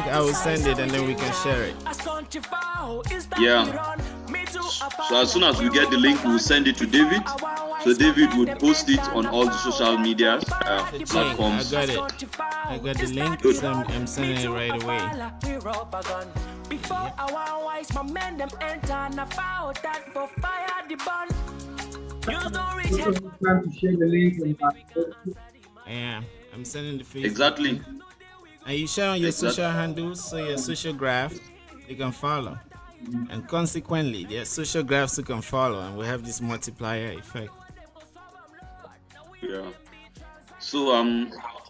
I will send it and then we can share it. Yeah. So as soon as we get the link, we'll send it to David. So David would post it on all the social media platforms. I got it. I got the link. So I'm sending it right away. Before our wise my men them enter and I found that for fire the bun. You don't reach time to share the link. Yeah, I'm sending the Facebook. Exactly. Link. And you share on your social handles, so your social graph, you can follow. And consequently, their social graphs you can follow, and we have this multiplier effect. Yeah. So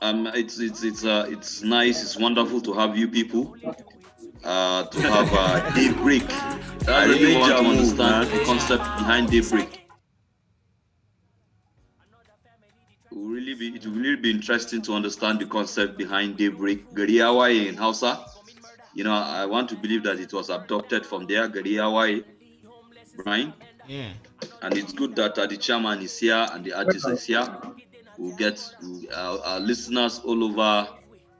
it's nice. It's wonderful to have you people. To have daybreak. I really want to understand the concept behind daybreak. It will really be interesting to understand the concept behind daybreak. Gariawaye in Hausa. You know, I want to believe that it was adopted from there, Gariawaye, Brian. Yeah. And it's good that the chairman is here and the artist is here. We'll get our listeners all over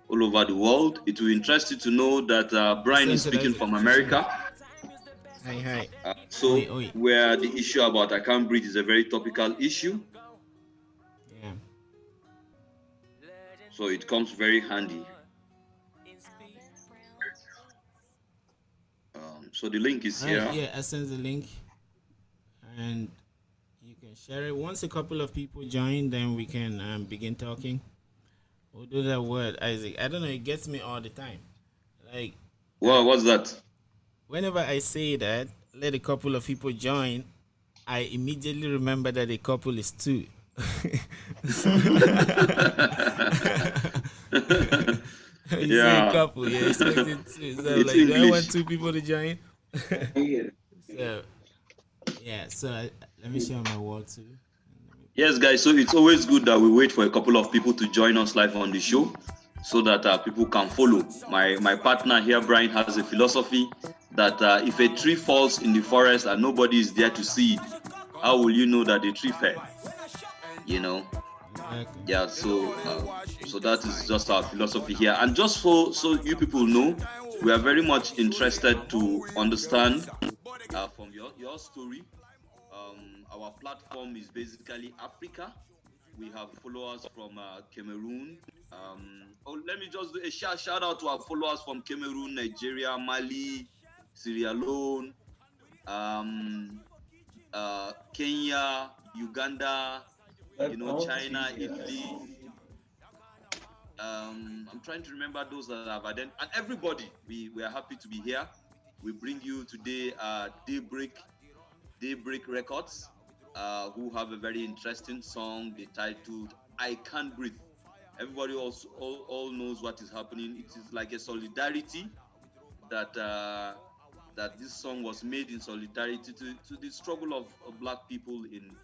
the world. It will interest you to know that Brian is speaking from America. Hi. So where the issue about I can't breathe is a very topical issue. Yeah. So it comes very handy. So the link is here. Yeah, I sent the link, and you can share it. Once a couple of people join, then we can begin talking. We'll do that word, Isaac. I don't know. It gets me all the time. Like, well, what's that? Whenever I say that, let a couple of people join, I immediately remember that a couple is two. You say a couple, yeah. So like, do I want two people to join? So, yeah. So let me share my wall too. Yes, guys. So it's always good that we wait for a couple of people to join us live on the show, so that people can follow. My partner here, Brian, has a philosophy that if a tree falls in the forest and nobody is there to see it, how will you know that the tree fell? You know. Exactly. Yeah. So that is just our philosophy here, and just so you people know, we are very much interested to understand from your story. Our platform is basically Africa. We have followers from Cameroon. Let me just do a shout out to our followers from Cameroon, Nigeria, Mali, Sierra Leone, Kenya, Uganda, China, Italy. I'm trying to remember those that have identified. And everybody, we are happy to be here. We bring you today Daybreak Records, who have a very interesting song titled I Can't Breathe. Everybody also all knows what is happening. It is like a solidarity that this song was made in solidarity to the struggle of black people in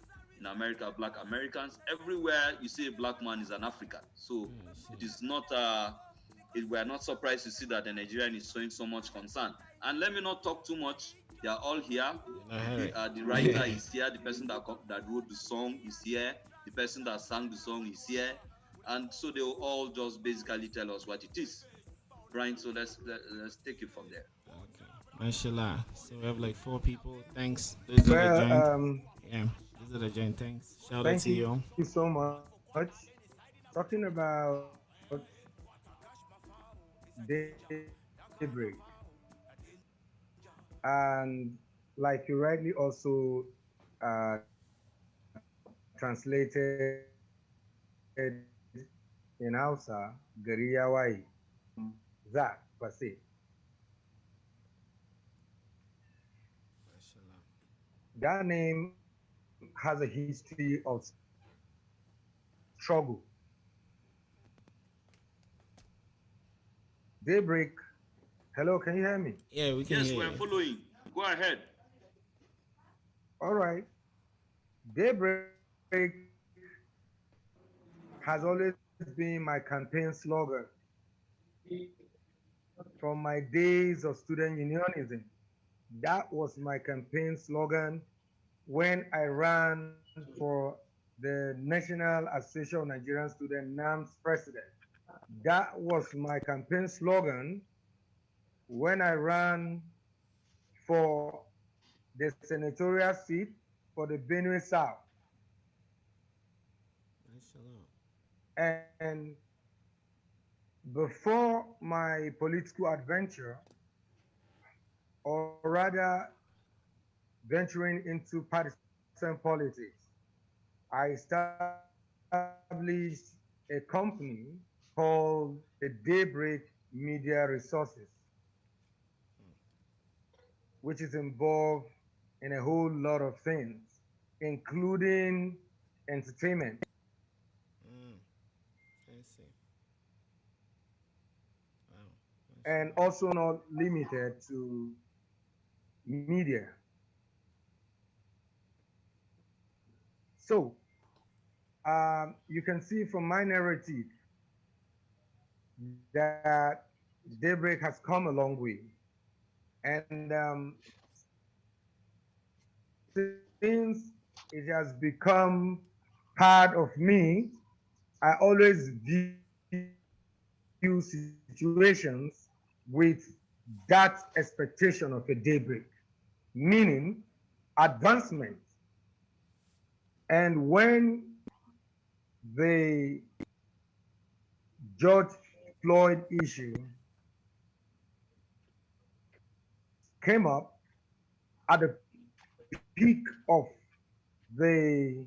America, black Americans. Everywhere you see a black man is an African. So it is not we are not surprised to see that the Nigerian is showing so much concern. And let me not talk too much. They are all here. The writer is here. The person that wrote the song is here. The person that sang the song is here. And so they will all just basically tell us what it is. Brian, so let's take it from there. Okay. Mashallah. So we have like 4 people. Thanks. Those that joined. Yeah. Those that joined. Thanks. Shout out to you. Thank you so much. Talking about daybreak, and like you rightly also translated in Hausa, Gariyawai, that per se. That name has a history of struggle. Daybreak. Hello, can you hear me? Yeah, we can. Yes, we're following. Go ahead. All right. Daybreak has always been my campaign slogan from my days of student unionism. That was my campaign slogan when I ran for the National Association of Nigerian Students NAMS president. That was my campaign slogan when I ran for the senatorial seat for the Benue South. Mashallah. And before my political adventure, or rather venturing into partisan politics, I established a company called the Daybreak Media Resources, which is involved in a whole lot of things, including entertainment, Mm. I see. Wow. and Mashallah. also not limited to media. So, you can see from my narrative that Daybreak has come a long way. And since it has become part of me, I always view situations with that expectation of a daybreak, meaning advancement. And when the George Floyd issue came up at the peak of the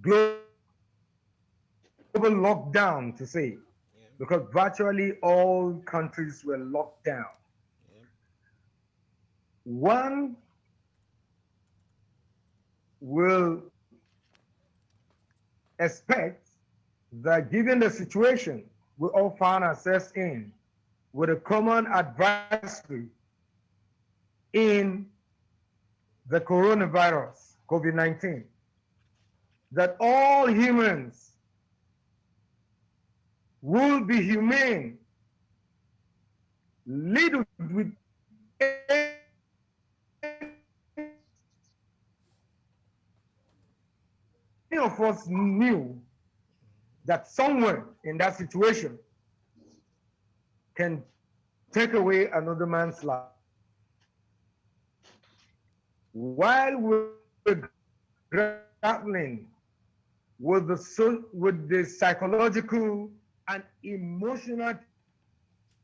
global lockdown, to say, because virtually Yeah. all countries were locked down. Yeah. One will expect that given the situation we all found ourselves in, with a common advisory in the coronavirus, COVID 19, that all humans will be humane, little with any of us knew that somewhere in that situation can take away another man's life. While we're grappling with with the psychological and emotional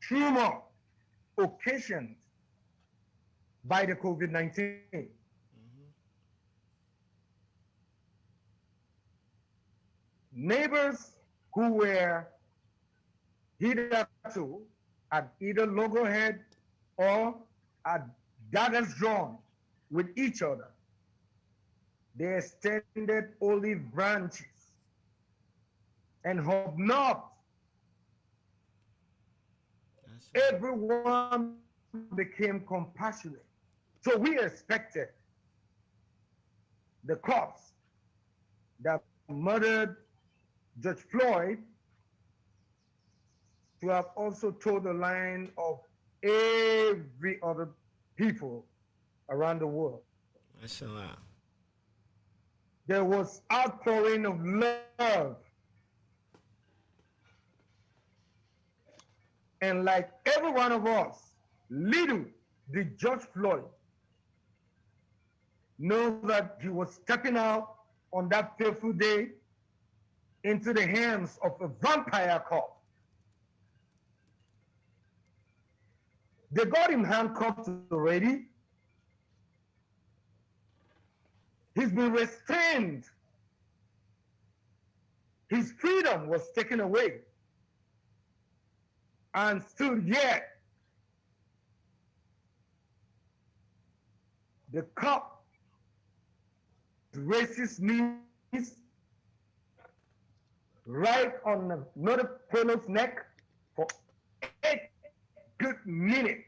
trauma occasioned by the COVID 19, Mm-hmm. neighbors who were hitherto at either loggerhead or at daggers drawn with each other, they extended olive branches and hobnobbed. Mashallah. Everyone became compassionate. So we expected the cops that murdered Judge Floyd to have also told the line of every other people around the world. Mashallah. There was outpouring of love. And like every one of us, little did George Floyd know that he was stepping out on that fateful day into the hands of a vampire cop. They got him handcuffed already. He's been restrained. His freedom was taken away. And still yet, the cop raised his knees right on another fellow's neck for 8 good minutes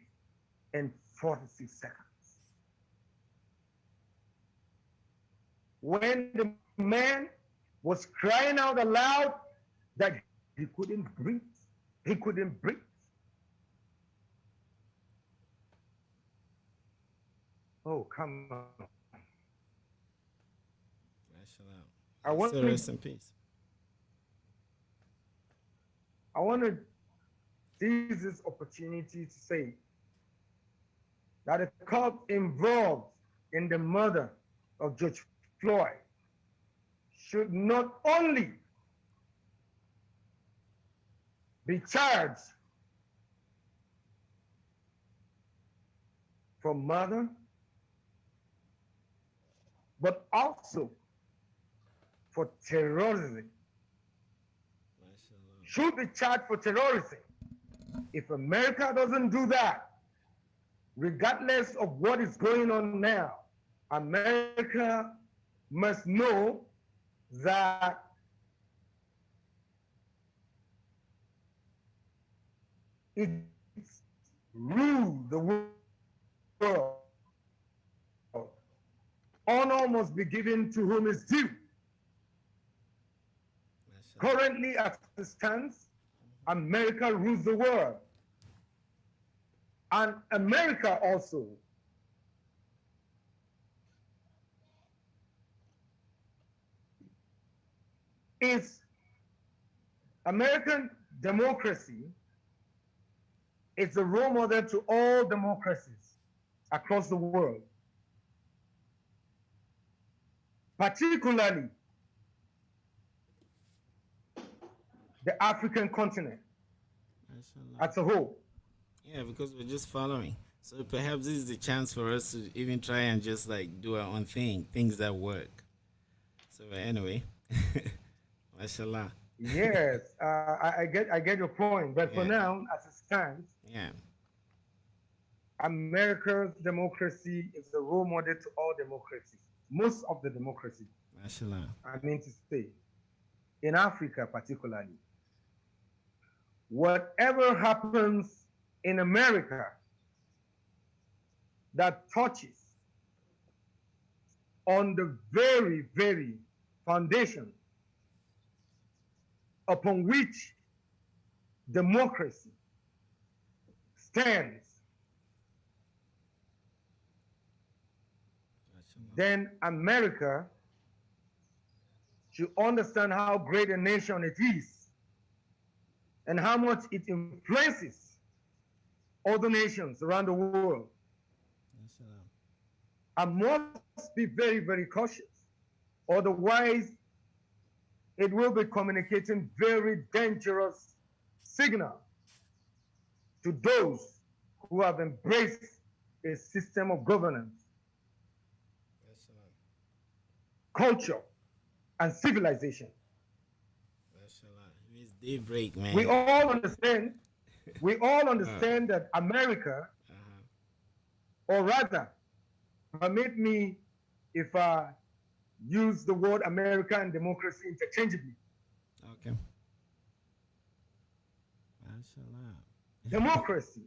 and 46 seconds. When the man was crying out aloud that he couldn't breathe, he couldn't breathe. Oh, come on. Mashallah. I May his wanted soul rest in peace. I wanted seize this opportunity to say that the cult involved in the murder of George Floyd should not only be charged for murder, but also for terrorism. Mashallah. Should be charged for terrorism. If America doesn't do that, regardless of what is going on now, America must know that its rule the world. Honor must be given to whom is due. Mashallah. Currently, as it stands, America rules the world. And America also is American democracy is a role model to all democracies across the world, particularly the African continent Mashallah. as a whole. Yeah, because we're just following. So perhaps this is the chance for us to even try and just like do our own thing, things that work. So anyway, mashallah. Yes, I get your point, but for Yeah, now, as it stands, yeah, America's democracy is a role model to all democracies, most of the democracies. mashallah. I mean to say, in Africa particularly, whatever happens in America that touches on the very, very foundation upon which democracy stands, Mashallah. then America should understand how great a nation it is and how much it influences other nations around the world, Mashallah. and must be very, very cautious. Otherwise, it will be communicating very dangerous signal to those who have embraced a system of governance, Mashallah. culture, and civilization. Mashallah. It's daybreak, We man. all understand, we all Uh, understand that America, uh-huh. or rather, permit me if I use the word America and democracy interchangeably. Okay. Mashallah. Democracy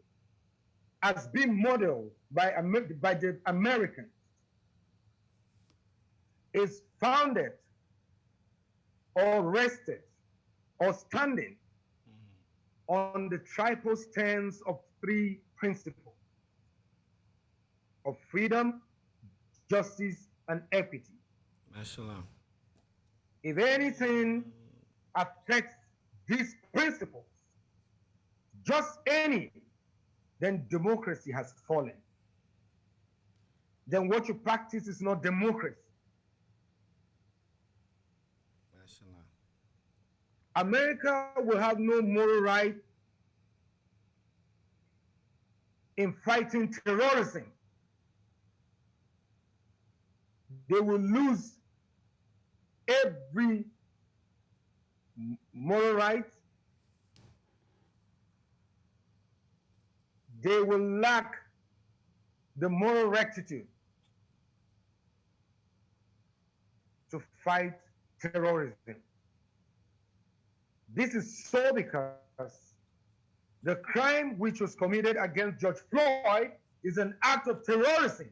has been modeled by the Americans is founded or rested or standing on the triple stance of three principles of freedom, justice, and equity. Mashallah. If anything affects these principles, just any, then democracy has fallen. Then what you practice is not democracy. Mashallah. America will have no moral right in fighting terrorism. They will lose every moral right. They will lack the moral rectitude to fight terrorism. This is so because the crime which was committed against George Floyd is an act of terrorism.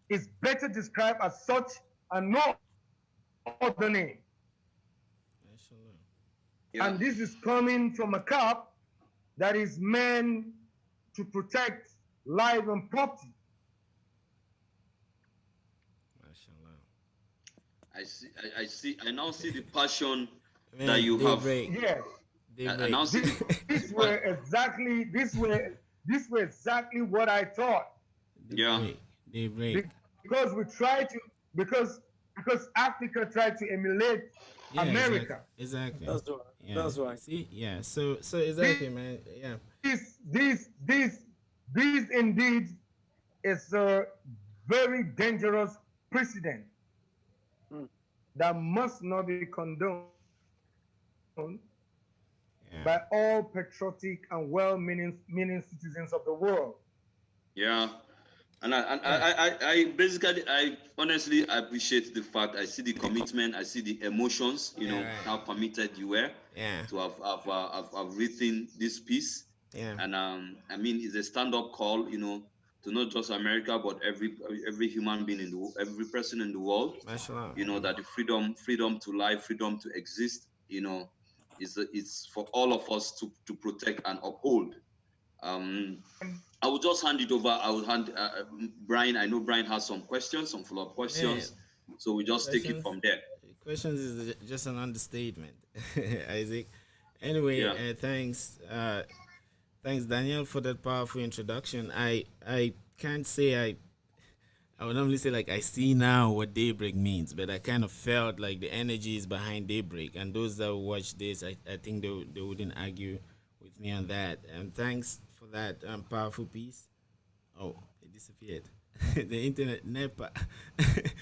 It's better described as such and no other name. Mashallah. Yeah. And this is coming from a cop that is meant to protect life and property. Mashallah. I now see the passion Man, that you have. daybreak. Yes. Daybreak. announcing These what? were exactly what I thought. Yeah, Daybreak. Daybreak. Because we try to because Africa tried to emulate Yeah, exactly. America. Exactly. That's right. Yeah. That's right. See? Yeah. So exactly, This man. Yeah. these indeed is a very dangerous precedent Mm. that must not be condoned by Yeah. all patriotic and well-meaning citizens of the world. yeah. Yeah. I basically, I honestly appreciate the fact. I see the commitment, I see the emotions, Yeah, right. how committed you were Yeah. to have written this piece. Yeah. And I mean, it's a stand-up call, to not just America, but every human being every person in the world, Mashallah. that the freedom to life, freedom to exist, it's for all of us to protect and uphold. Um, I will just hand it over. I will hand Brian. I know Brian has some questions, some follow-up Man, questions, so we just take it questions. from there. Questions is just an understatement, Isaac. Anyway, Yeah, thanks. Thanks, Daniel, for that powerful introduction. I can't say I would normally say like I see now what daybreak means, but I kind of felt like the energy is behind daybreak, and those that watch this, I think they wouldn't argue with me on that. And thanks for that powerful piece. Oh, it disappeared. The internet NEPA.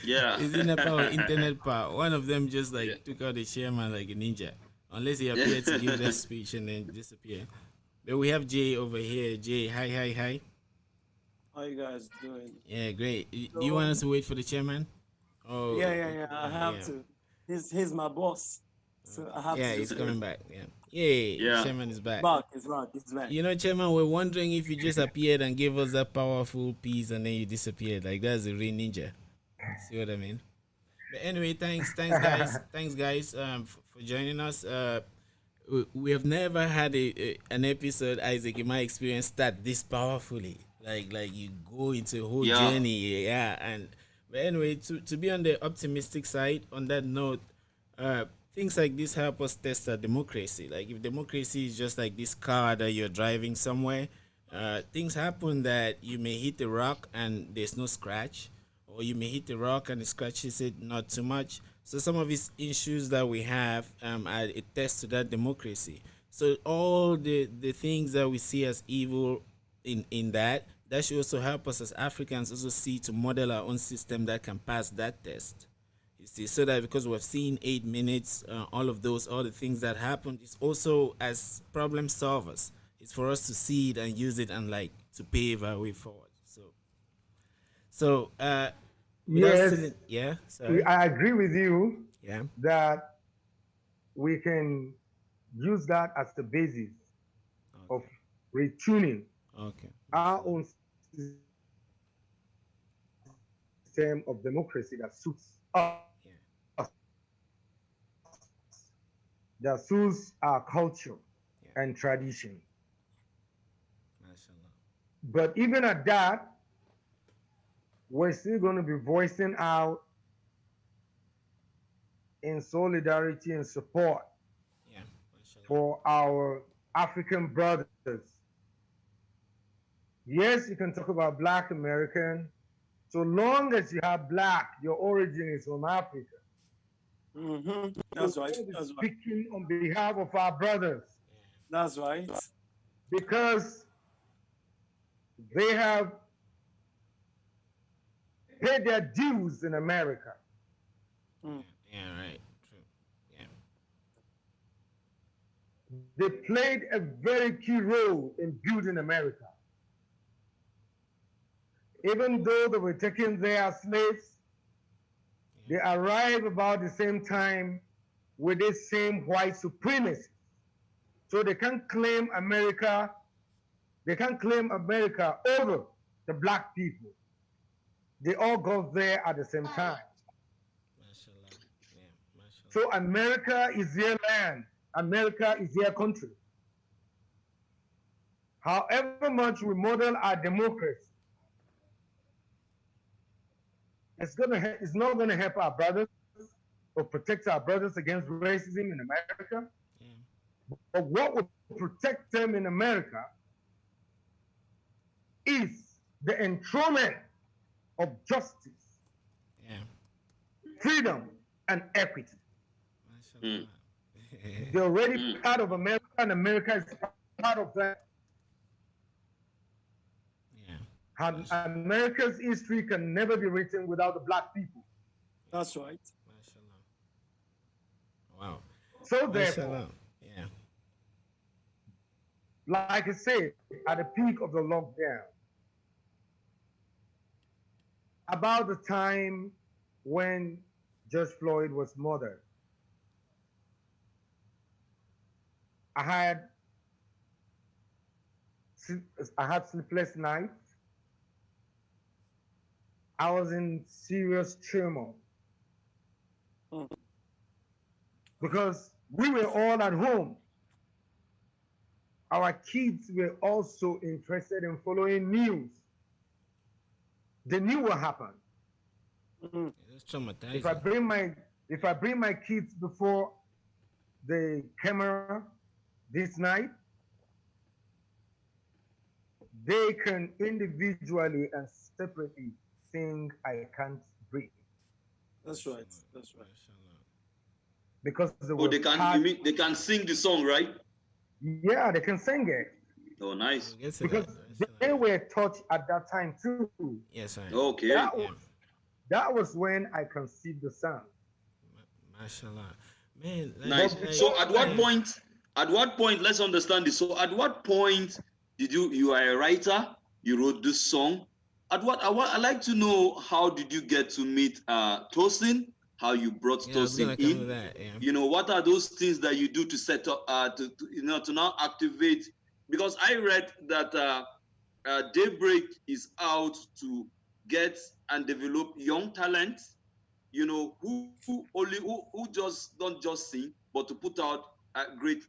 yeah, Is it NEPA or internet power? One of them just yeah, like took out the chairman like a ninja, unless he yeah. appeared to give that speech and then disappear. But we have Jay over here. Jay, hi, hi, hi. How you guys doing? Yeah, great. Do you want So us to wait for the chairman? Oh, yeah. I have yeah. to. He's my boss, so I have to Yeah, he's just wait. coming back. Yeah. Yay, Yeah. chairman is back. Back, it's back, it's back. You know, chairman, we're wondering if you just appeared and gave us that powerful piece and then you disappeared. Like that's a real ninja. See what I mean? But anyway, thanks, guys. Thanks, guys, for joining us. We have never had an episode, Isaac, in my experience, start this powerfully. Like you go into a whole Yeah. journey, yeah. And but anyway, to be on the optimistic side, on that note, things like this help us test our democracy. Like if democracy is just like this car that you're driving somewhere, things happen that you may hit the rock and there's no scratch, or you may hit the rock and it scratches it not too much. So some of these issues that we have are a test to that democracy. So all the things that we see as evil in that should also help us as Africans also see to model our own system that can pass that test. You see, so that because we've seen 8 minutes, all the things that happened, it's also as problem solvers. It's for us to see it and use it and like to pave our way forward. So without Yes, still, yeah, sorry, I agree with you yeah, that we can use that as the basis of okay, retuning okay, our mashallah. own system of democracy that suits us, Yeah, that suits our culture yeah, and tradition. mashallah, But even at that, we're still going to be voicing out in solidarity and support yeah, mashallah, for our African brothers. Yes, you can talk about Black American. So long as you have Black, your origin is from Africa. That's We're right. going to be That's right. speaking on behalf of our brothers That's right. because they have paid their dues in America. Mm. yeah, right, true, yeah, They played a very key role in building America. Even though they were taken there as slaves, they yeah, arrived about the same time with this same white supremacy. So they can't claim America, over the Black people. They all got there at the same time. mashallah, yeah, mashallah, So America is their land. America is their country. However much we model our democracy, it's not gonna help our brothers or protect our brothers against racism in America. yeah, But what will protect them in America is the enthronement of justice, Yeah. freedom, and equity. Mm. Mashallah. They're already Mm. part of America, and America is part of them. Yeah. And America's history can never be written without the black people. That's right. Mashallah. Wow. So therefore, Mashallah. Yeah. like I said, at the peak of the lockdown, about the time when George Floyd was murdered, I had I had sleepless nights. I was in serious turmoil Mm. because we were all at home. Our kids were also interested in following news. They knew what happened. Mm. It's If I traumatizing. bring my if I bring my kids before the camera this night, they can individually and separately sing "I Can't Breathe" That's right. Mashallah. That's right. Mashallah. because they Oh, were part. you mean they can sing the song, right? Yeah, they can sing it Oh, We'll nice. get to because that. they Mashallah. were touched at that time too. Yes, I. Okay. That Yeah. was that was when I conceived the son. Mashallah. Man, Nice. But So before yeah. at what point, let's understand this. So at what point did you are a writer, you wrote this song. I'd like to know, how did you get to meet Tousin? How you brought Yeah, I was Tousin gonna come to in? that. Yeah. You know, what are those things that you do to set up to now activate? Because I read that Daybreak is out to get and develop young talents, you know, who just don't just sing, but to put out great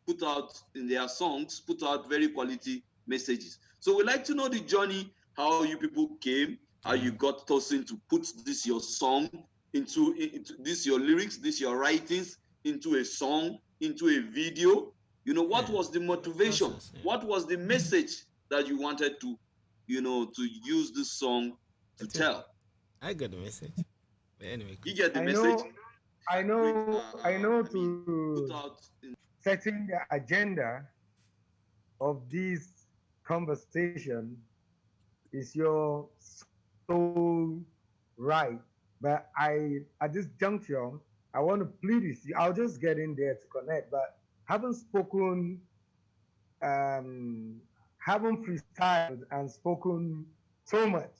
put out in their songs, put out very quality messages. So we like to know the journey, how you people came, how Yeah. you got Tosin to put this your song into this your lyrics, this your writings into a song, into a video. You know, what Yeah. was the The motivation? process. Yeah. What was the message that you wanted to, to use this song I to think tell? I got the message. But anyway, You continue. get the I message? know, I Great, know, I know put to out in. setting the agenda of this conversation is your sole right. But at this juncture, I want to plead with you. I'll just get in there to connect, but haven't spoken, um, haven't freestyled and spoken so much.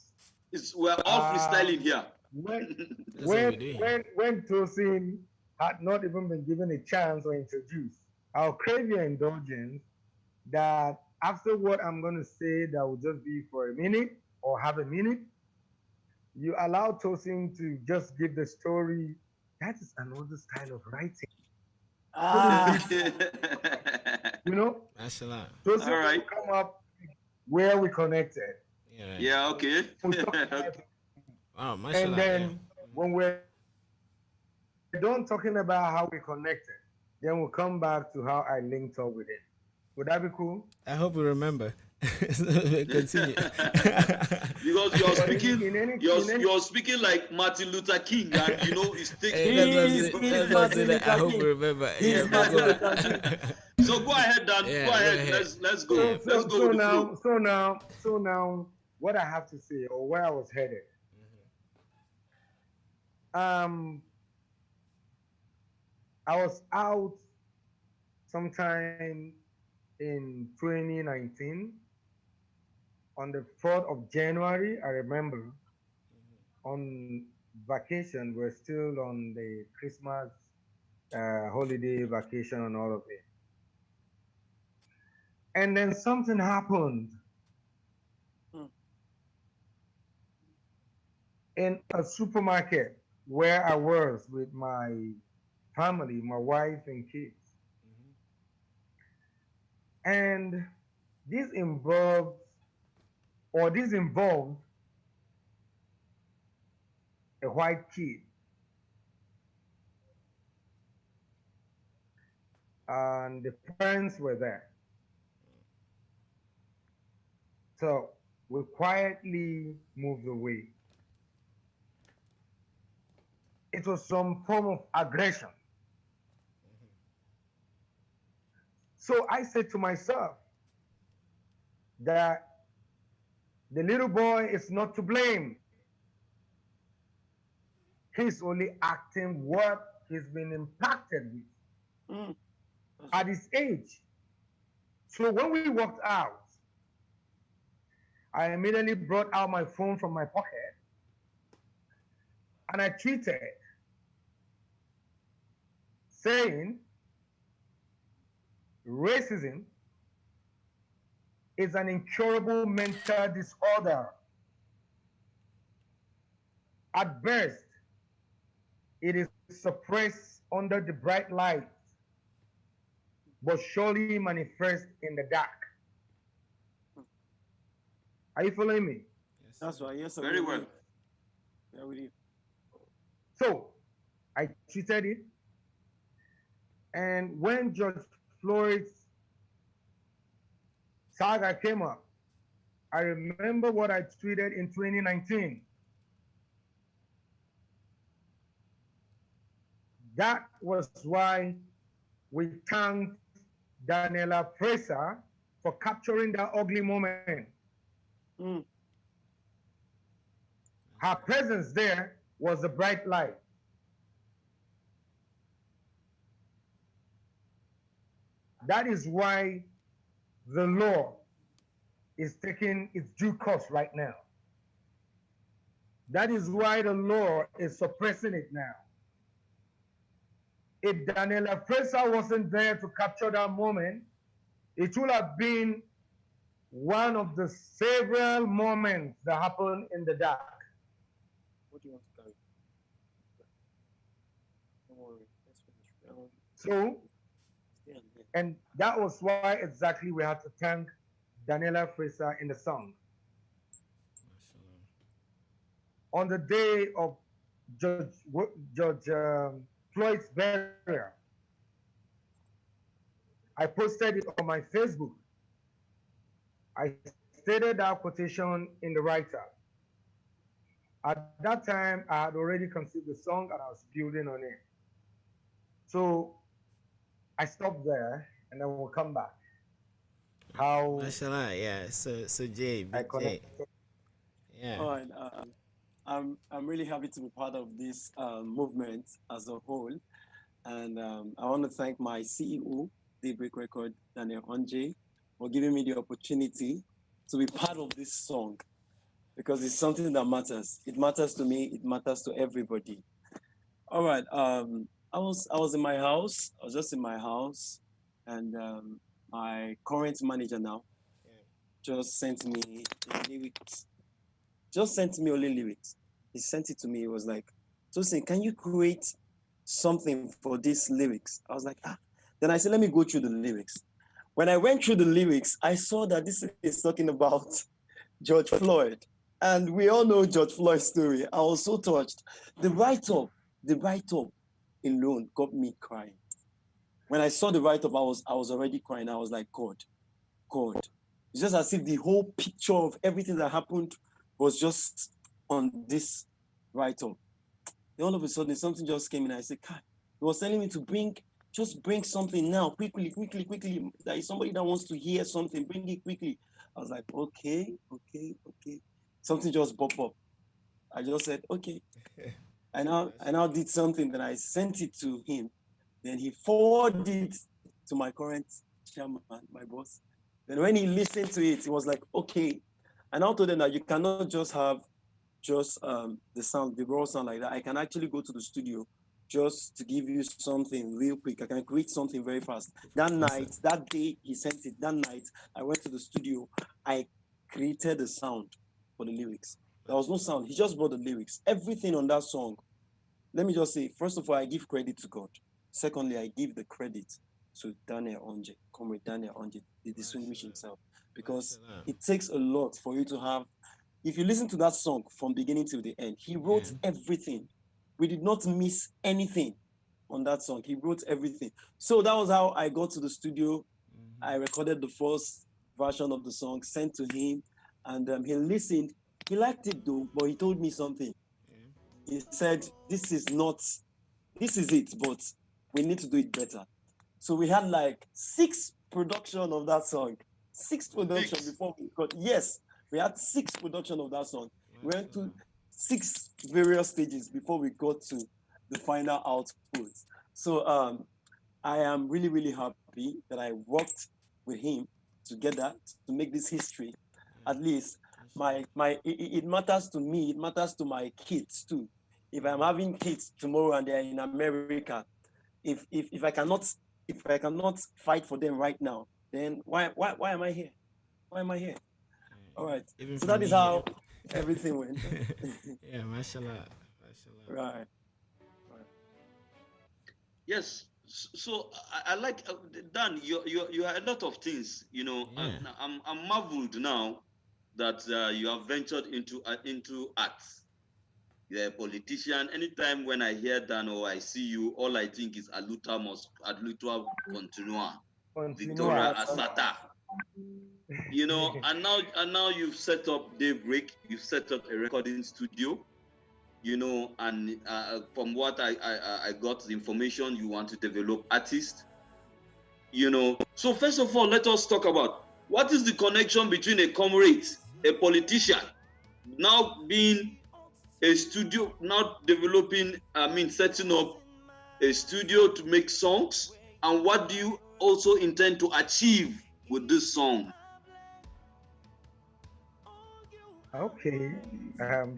We're all freestyling Um, here. when That's what we do here. when Tosin had not even been given a chance or introduced, I'll crave your indulgence that after what I'm gonna say, that will just be for a minute or have a minute. You allow Tosin to just give the story. That is another style of writing. Couldn't Ah, be, you know. Mashallah. Tosin All will right. come up where we connected. Yeah. Right. Yeah, okay. We'll talk about it. Wow. And Mashallah. Yeah. then when we're done talking about how we connected, then we'll come back to how I linked up with it. Would that be cool? I hope you remember. Continue. Because But you're speaking like Martin Luther King, and it takes Hey, me. that's what I'm he's saying. he's That's what I'm Martin saying. I Luther hope you King. remember. Yeah, He's but go Martin on. Luther King. So go ahead, Dan. Go Yeah, go ahead. ahead. Let's go. Yeah. Let's go with the flow. What I have to say, or where I was headed. Um, I was out sometime in 2019 on the 4th of January. I remember on vacation. We're still on the Christmas holiday vacation and all of it. And then something happened Mm. in a supermarket where I was with my family, my wife and kids. And this involved, this involved a white kid. and the parents were there. So we quietly moved away. It was some form of aggression. So I said to myself that the little boy is not to blame. He's only acting what he's been impacted with Mm. That's at right. his age. So when we walked out, I immediately brought out my phone from my pocket and I tweeted saying racism is an incurable mental disorder. At best, it is suppressed under the bright light, but surely manifests in the dark. Are you following me? Yes, sir. That's right. Yes, sir. Very We're with well. you. Yeah, with you. So I tweeted it, and when George Floyd's saga came up, I remember what I tweeted in 2019. That was why we thanked Daniela Fraser for capturing that ugly moment. Mm. Her presence there was a bright light. That is why the law is taking its due course right now. That is why the law is suppressing it now. If Daniela Fraser wasn't there to capture that moment, it would have been one of the several moments that happened in the dark. What do you want to carry? Don't worry. Let's finish. So, Stay on there. and that was why exactly we had to thank Daniela Fraser in the song. Mashallah. On the day of George Floyd's burial, I posted it on my Facebook. I stated that quotation in the writer. At that time, I had already conceived the song and I was building on it. So I stopped there and then we'll come back. How Mashallah, yeah. So Jay, I Big J, connected. yeah. All right. I'm really happy to be part of this movement as a whole, and I want to thank my CEO, Daybreak Record, Daniel Onjeh, for giving me the opportunity to be part of this song because it's something that matters. It matters to me. It matters to everybody. All right. I was in my house. I was just in my house, and my current manager now just sent me the lyrics. Just sent me only lyrics. He sent it to me. He was like, Tousin, can you create something for these lyrics? I was like, ah. Then I said, let me go through the lyrics. When I went through the lyrics, I saw that this is talking about George Floyd. And we all know George Floyd's story. I was so touched. The write-up alone got me crying. When I saw the write-up, I was already crying. I was like, God. It's just as if the whole picture of everything that happened was just on this write-up. Then all of a sudden, something just came in. I said, God, he was telling me to bring something now, quickly. There is somebody that wants to hear something, bring it quickly. I was like, okay. Something just popped up. I just said, okay. I now did something, then I sent it to him. Then he forwarded it to my current chairman, my boss. Then when he listened to it, he was like, okay. And I told them that you cannot just have the sound, the raw sound like that. I can actually go to the studio just to give you something real quick. I can create something very fast. That night, that day he sent it, that night, I went to the studio. I created the sound for the lyrics. There was no sound. He just brought the lyrics. Everything on that song. Let me just say, first of all, I give credit to God. Secondly, I give the credit to Daniel Onjeh, Comrade Daniel Onjeh, the distinguished himself, because it takes a lot for you to have. If you listen to that song from beginning till the end, he wrote everything. We did not miss anything. on that song. He wrote everything. So that was how I got to the studio. I recorded the first version of the song, sent to him, and he listened. He liked it though, but he told me something. He said, this is it, but we need to do it better. So we had like 6 production of that song. 6 production before we got, yes, we had 6 production of that song. We went to 6 various stages before we got to the final output. So I am really, really happy that I worked with him together to make this history. At least it matters to me, it matters to my kids too. If I'm having kids tomorrow and they're in America, if I cannot fight for them right now, then why am I here? Why am I here? All right. Even So for that is me, how everything went. yeah, mashallah. Right. Yes. So I like Dan. You are a lot of things, you know. Yeah. And I'm marveled now that you have ventured into arts. You're a politician. Anytime when I hear Dan or I see you, all I think is aluta continua, Victoria Asata. You know, and now you've set up Daybreak. You've set up a recording studio. You know, and from what I got the information, you want to develop artists. You know, so first of all, let us talk about what is the connection between a comrade, a politician, now being a studio, now developing, setting up a studio to make songs, and what do you also intend to achieve with this song? Okay.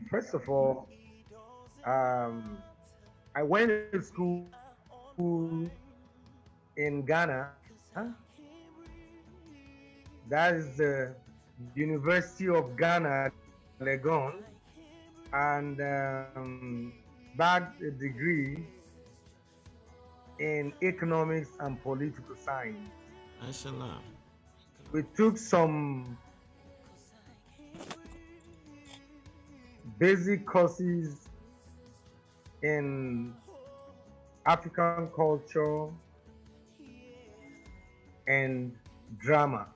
First of all, I went to school in Ghana. That is the University of Ghana, Legon, and bagged a degree in economics and political science. Mashallah. We took some basic courses in African culture and drama.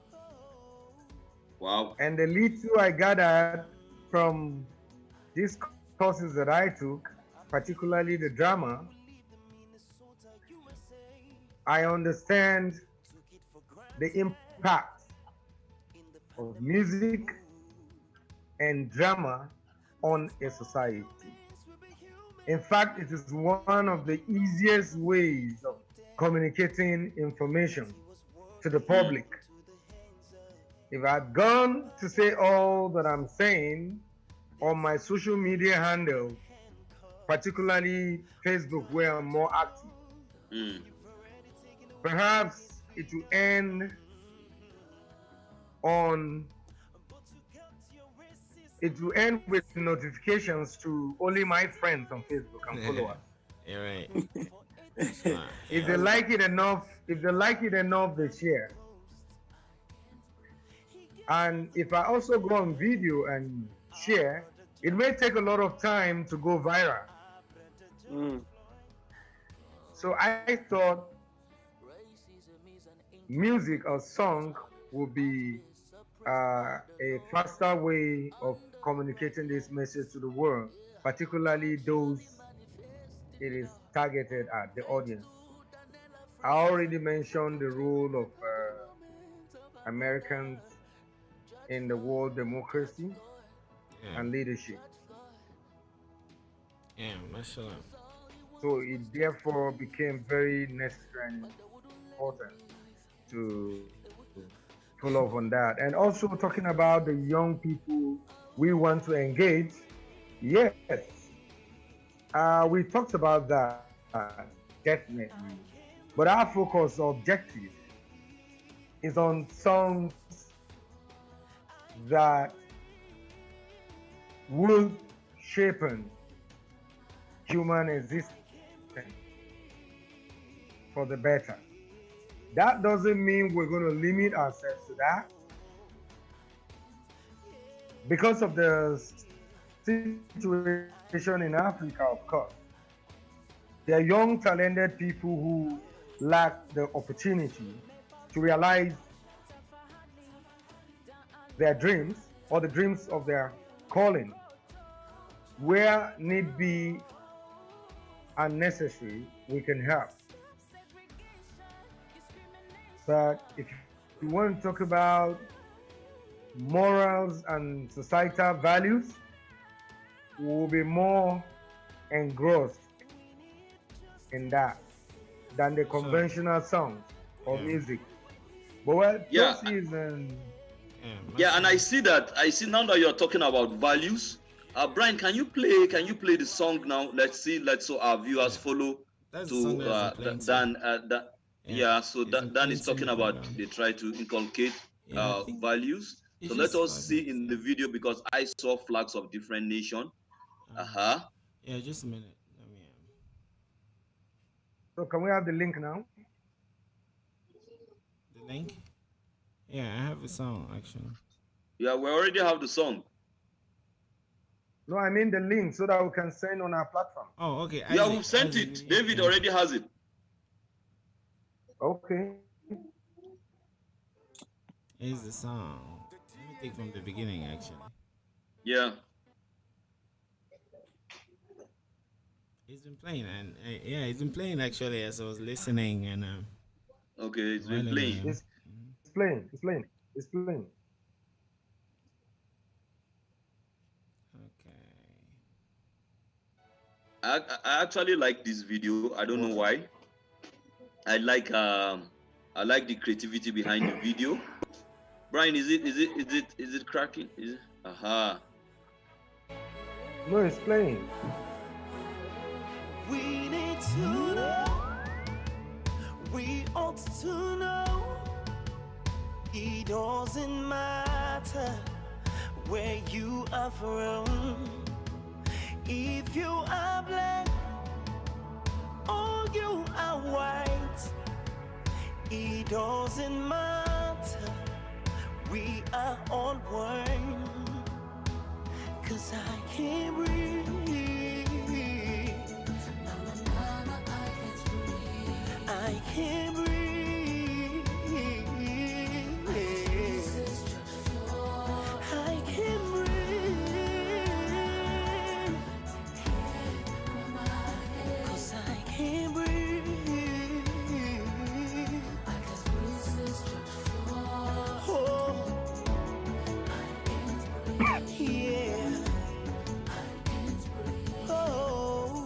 Wow. And the little I gathered from these courses that I took, particularly the drama, I understand the impact of music and drama on a society. In fact, it is one of the easiest ways of communicating information to the public. If I had gone to say all that I'm saying on my social media handle, particularly Facebook, where I'm more active, perhaps it will end with notifications to only my friends on Facebook and followers. You're right. If they like it enough, they share. And if I also go on video and share, it may take a lot of time to go viral. So I thought music or song would be a faster way of communicating this message to the world, particularly those it is targeted at, the audience. I already mentioned the role of Americans in the world democracy and leadership. Yeah, mashallah. So it therefore became very necessary and important to follow up on that. And also talking about the young people we want to engage. Yes, we talked about that, definitely. But our focus or objective is on songs that will shape human existence for the better. That doesn't mean we're going to limit ourselves to that. Because of the situation in Africa, of course, They are young, talented people who lack the opportunity to realize their dreams or the dreams of their calling, where need be unnecessary, we can help. But if you want to talk about morals and societal values, we will be more engrossed in that than the conventional songs or music. But well, Yeah. Tousin Yeah, and I see now that you're talking about values. Brian, can you play the song now? Let's so our viewers follow That's the to song that's in Dan. So it's in Dan is plenty in talking the about background. they try to inculcate Yeah, I think values. it's So let just us 5 see minutes. in the video because I saw flags of different nation. Yeah, just a minute. Let me. So can we have the link now? The link. Yeah, I have a song actually. Yeah, we already have the song. No, I mean the link so that we can send on our platform. Oh, okay. Yeah, we've sent it. David already has it. Okay. Here's the song. Let me take from the beginning actually. Yeah. He's been playing and yeah, he's been playing actually as I was listening and Okay, it's been while playing. It's playing. It's playing. It's playing. Okay. I actually like this video. I don't know why. I like the creativity behind the video. Brian, is it cracking? Is it? Aha. No, it's playing. We need to know. We ought to know. It doesn't matter where you are from. If you are black or you are white, it doesn't matter. We are all one. 'Cause I can't breathe. I can't breathe. I can't breathe. 'Cause I can't breathe. Oh, yeah. Oh.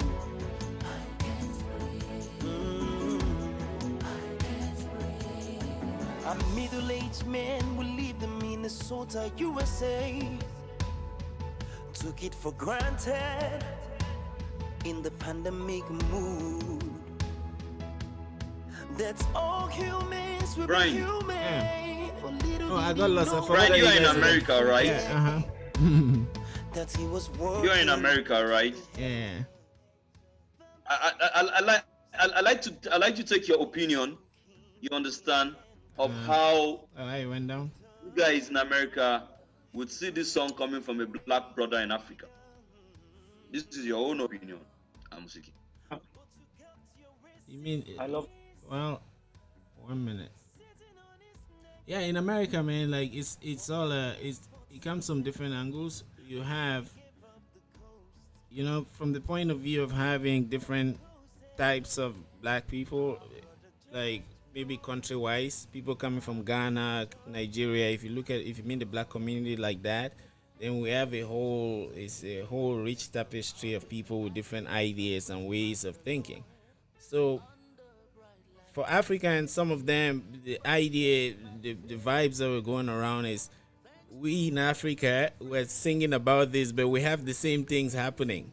A middle-aged man who lived in Minnesota, USA, took it for granted in the pandemic mood. That's all humans will Brian. be human. Yeah. Oh, little Oh, I did got he lost. I know forgot Brian, that you are in guys were- America, right? Yeah, that he was working. You're in America, right? Yeah. I like to take your opinion. You understand of how I went down. you guys in America would see this song coming from a black brother in Africa. This is your own opinion. I'm seeking. You mean I love. well, 1 minute. Yeah, in America, man, like it's all it comes from different angles. You have, you know, from the point of view of having different types of black people, like maybe country-wise, people coming from Ghana, Nigeria. If you mean the black community like that, then we have it's a whole rich tapestry of people with different ideas and ways of thinking. So for Africans, some of them, the idea, the vibes that were going around is we in Africa were singing about this, but we have the same things happening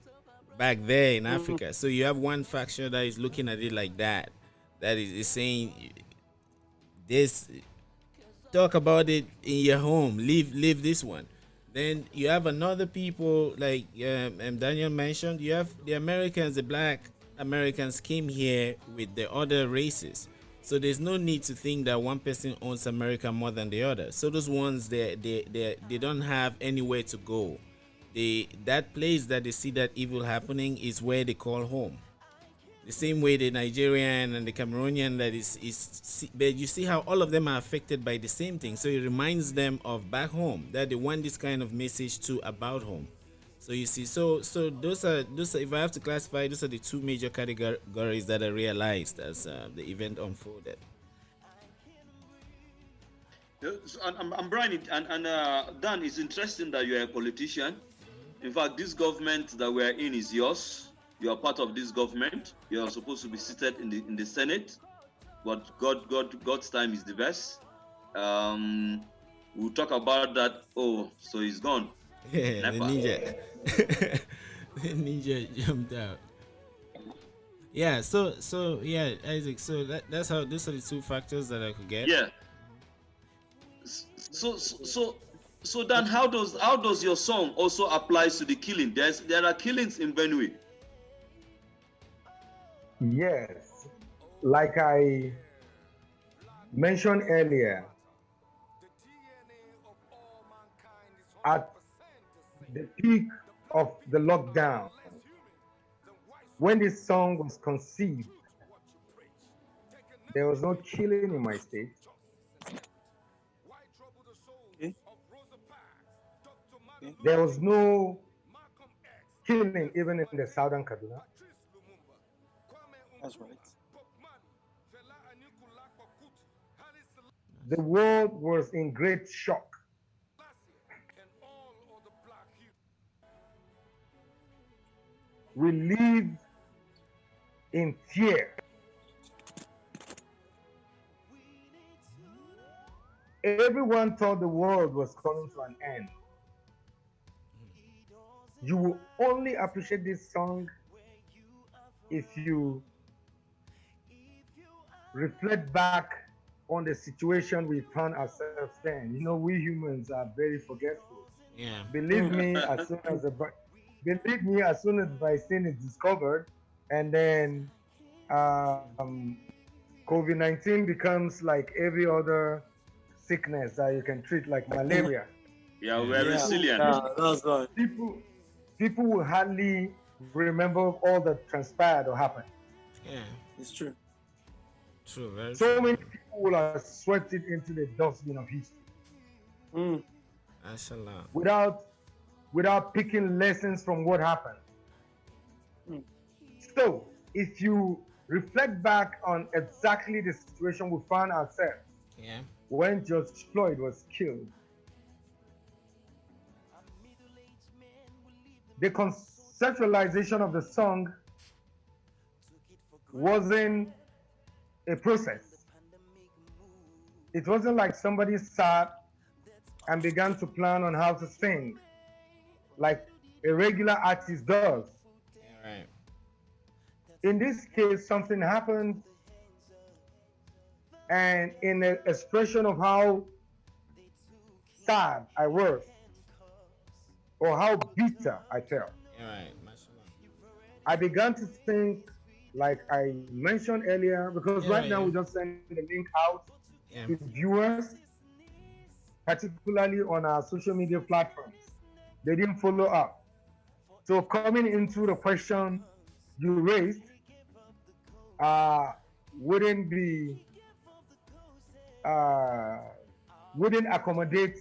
back there in Africa. So you have one faction that is looking at it like that, that is saying this, talk about it in your home, leave this one. Then you have another people like Daniel mentioned. You have the Americans, the black Americans came here with the other races. So there's no need to think that one person owns America more than the other. So those ones, they don't have anywhere to go. That place that they see that evil happening is where they call home. the same way the Nigerian and the Cameroonian that but you see how all of them are affected by the same thing. So it reminds them of back home, that they want this kind of message too about home. So you see, so those are if I have to classify, those are the two major categories that I realized as the event unfolded. And Brian, and Dan, it's interesting that you're a politician. In fact, this government that we're in is yours. You are part of this government. You are supposed to be seated in the Senate, but God's time is the best. We'll talk about that. Oh, so he's gone. Yeah, the ninja. The ninja jumped out. Yeah, so yeah, Isaac. So that's how those are the two factors that I could get. Yeah. So then, how does your song also applies to the killing? There are killings in Benue. Yes, like I mentioned earlier, at the peak of the lockdown, when this song was conceived, there was no killing in my state. There was no killing even in the southern Kaduna. That's right. The world was in great shock. We lived in fear. Everyone thought the world was coming to an end. You will only appreciate this song if you reflect back on the situation we found ourselves in. You know, we humans are very forgetful. Yeah. Believe me, as soon as the vaccine is discovered, and then COVID-19 becomes like every other sickness that you can treat, like malaria. Yeah, we're resilient. That's right. People will hardly remember all that transpired or happened. Yeah, It's true. true. Very So true. many people are swept it into the dustbin of history Mashallah. without picking lessons from what happened. So if you reflect back on exactly the situation we found ourselves Yeah. when George Floyd was killed, the conceptualization of the song wasn't a process. It wasn't like somebody sat and began to plan on how to sing like a regular artist does. Yeah, right. In this case, something happened, and in an expression of how sad I was or how bitter I felt, Yeah, right. Mashallah. I began to think, like I mentioned earlier, because Yeah, right now yeah. we just send the link out Yeah. to viewers, particularly on our social media platforms. They didn't follow up. So coming into the question you raised, wouldn't be wouldn't accommodate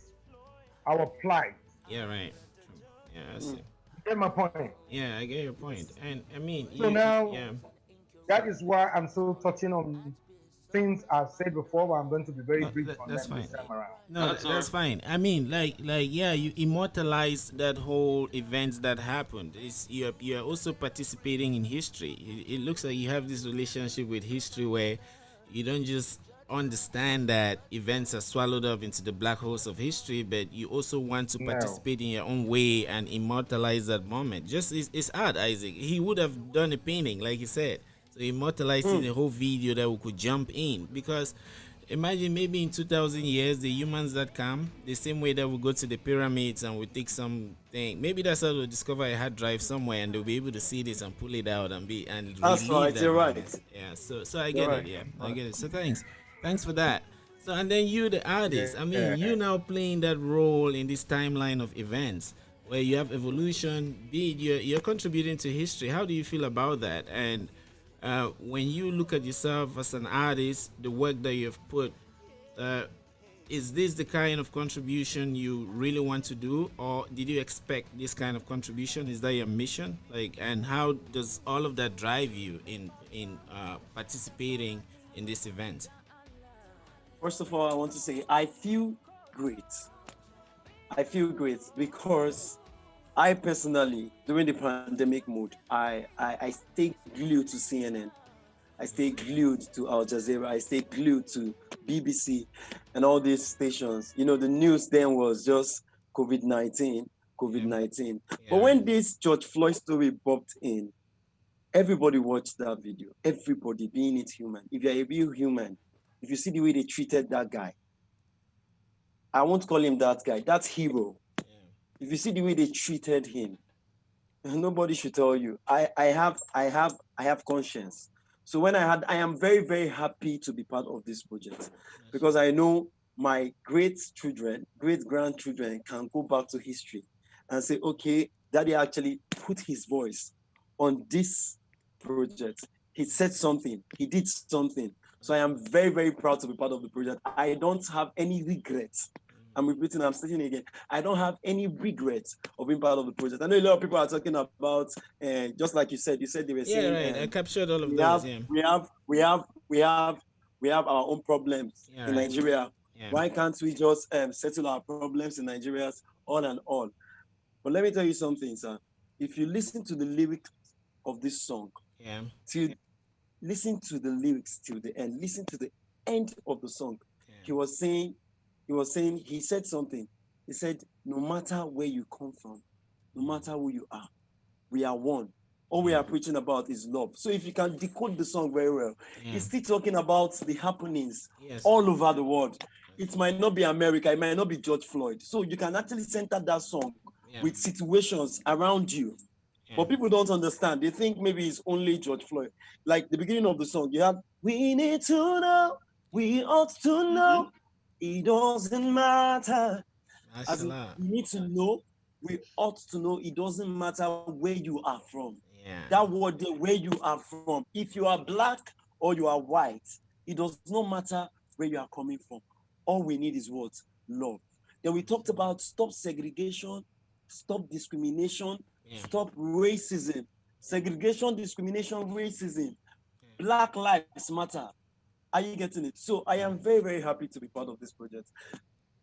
our plight. Yeah, right. True. Yeah, I see. You get my point? Yeah, I get your point. And I mean, So now, yeah. that is why I'm still touching on things I've said before, but I'm going to be very No, brief on that's them this fine. time around. No, that's fine. I mean, yeah, you immortalize that whole events that happened. It's you're also participating in history. It looks like you have this relationship with history where you don't just understand that events are swallowed up into the black holes of history, but you also want to No. participate in your own way and immortalize that moment. Just it's art, Isaac. He would have done a painting, like he said. So immortalizing the whole video that we could jump in, because imagine maybe in 2,000 years the humans that come the same way that we go to the pyramids and we take something, maybe that's how we'll discover a hard drive somewhere and they'll be able to see this and pull it out and That's relive right, that you're right. moment. Yeah, so I get You're it. right. Yeah, I get it. So thanks for that. So and then you, the artist, I mean, you now playing that role in this timeline of events where you have evolution, be it you're contributing to history. How do you feel about that? And when you look at yourself as an artist, the work that you have put, uh, is this the kind of contribution you really want to do, or did you expect this kind of contribution? Is that your mission? Like, and how does all of that drive you in participating in this event? First of all, I want to say I feel great. I feel great because I personally, during the pandemic mode, I stayed glued to CNN. I stayed glued to Al Jazeera. I stayed glued to BBC and all these stations. You know, the news then was just COVID-19, COVID-19. But when this George Floyd story popped in, everybody watched that video. Everybody, being it human. If you're a real human, if you see the way they treated that guy, I won't call him that guy, that hero. If you see the way they treated him, nobody should tell you. I have conscience. So when I am very, very happy to be part of this project because I know my great grandchildren can go back to history and say, okay, Daddy actually put his voice on this project. He said something, he did something. So I am very, very proud to be part of the project. I don't have any regrets. I'm repeating, I'm stating again. I don't have any regrets of being part of the project. I know a lot of people are talking about, just like you said they were saying. Yeah, right. I captured all of those. We have our own problems in Nigeria. Yeah. Why can't we just settle our problems in Nigeria on and on? But let me tell you something, sir. If you listen to the lyrics of this song, listen to the lyrics till the end. Listen to the end of the song. He said something. He said, no matter where you come from, no matter who you are, we are one. All we are preaching about is love. So if you can decode the song very well, he's still talking about the happenings all over the world. It might not be America, it might not be George Floyd. So you can actually center that song with situations around you. But people don't understand. They think maybe it's only George Floyd. Like the beginning of the song, you have, we need to know, we ought to know. It doesn't matter. As in, we need to know, we ought to know. It doesn't matter where you are from. That word, where you are from. If you are black or you are white, it does not matter where you are coming from. All we need is what? Love. Then we talked about stop segregation, stop discrimination, stop racism. Segregation, discrimination, racism. Black lives matter. Are you getting it? So I am very, very happy to be part of this project.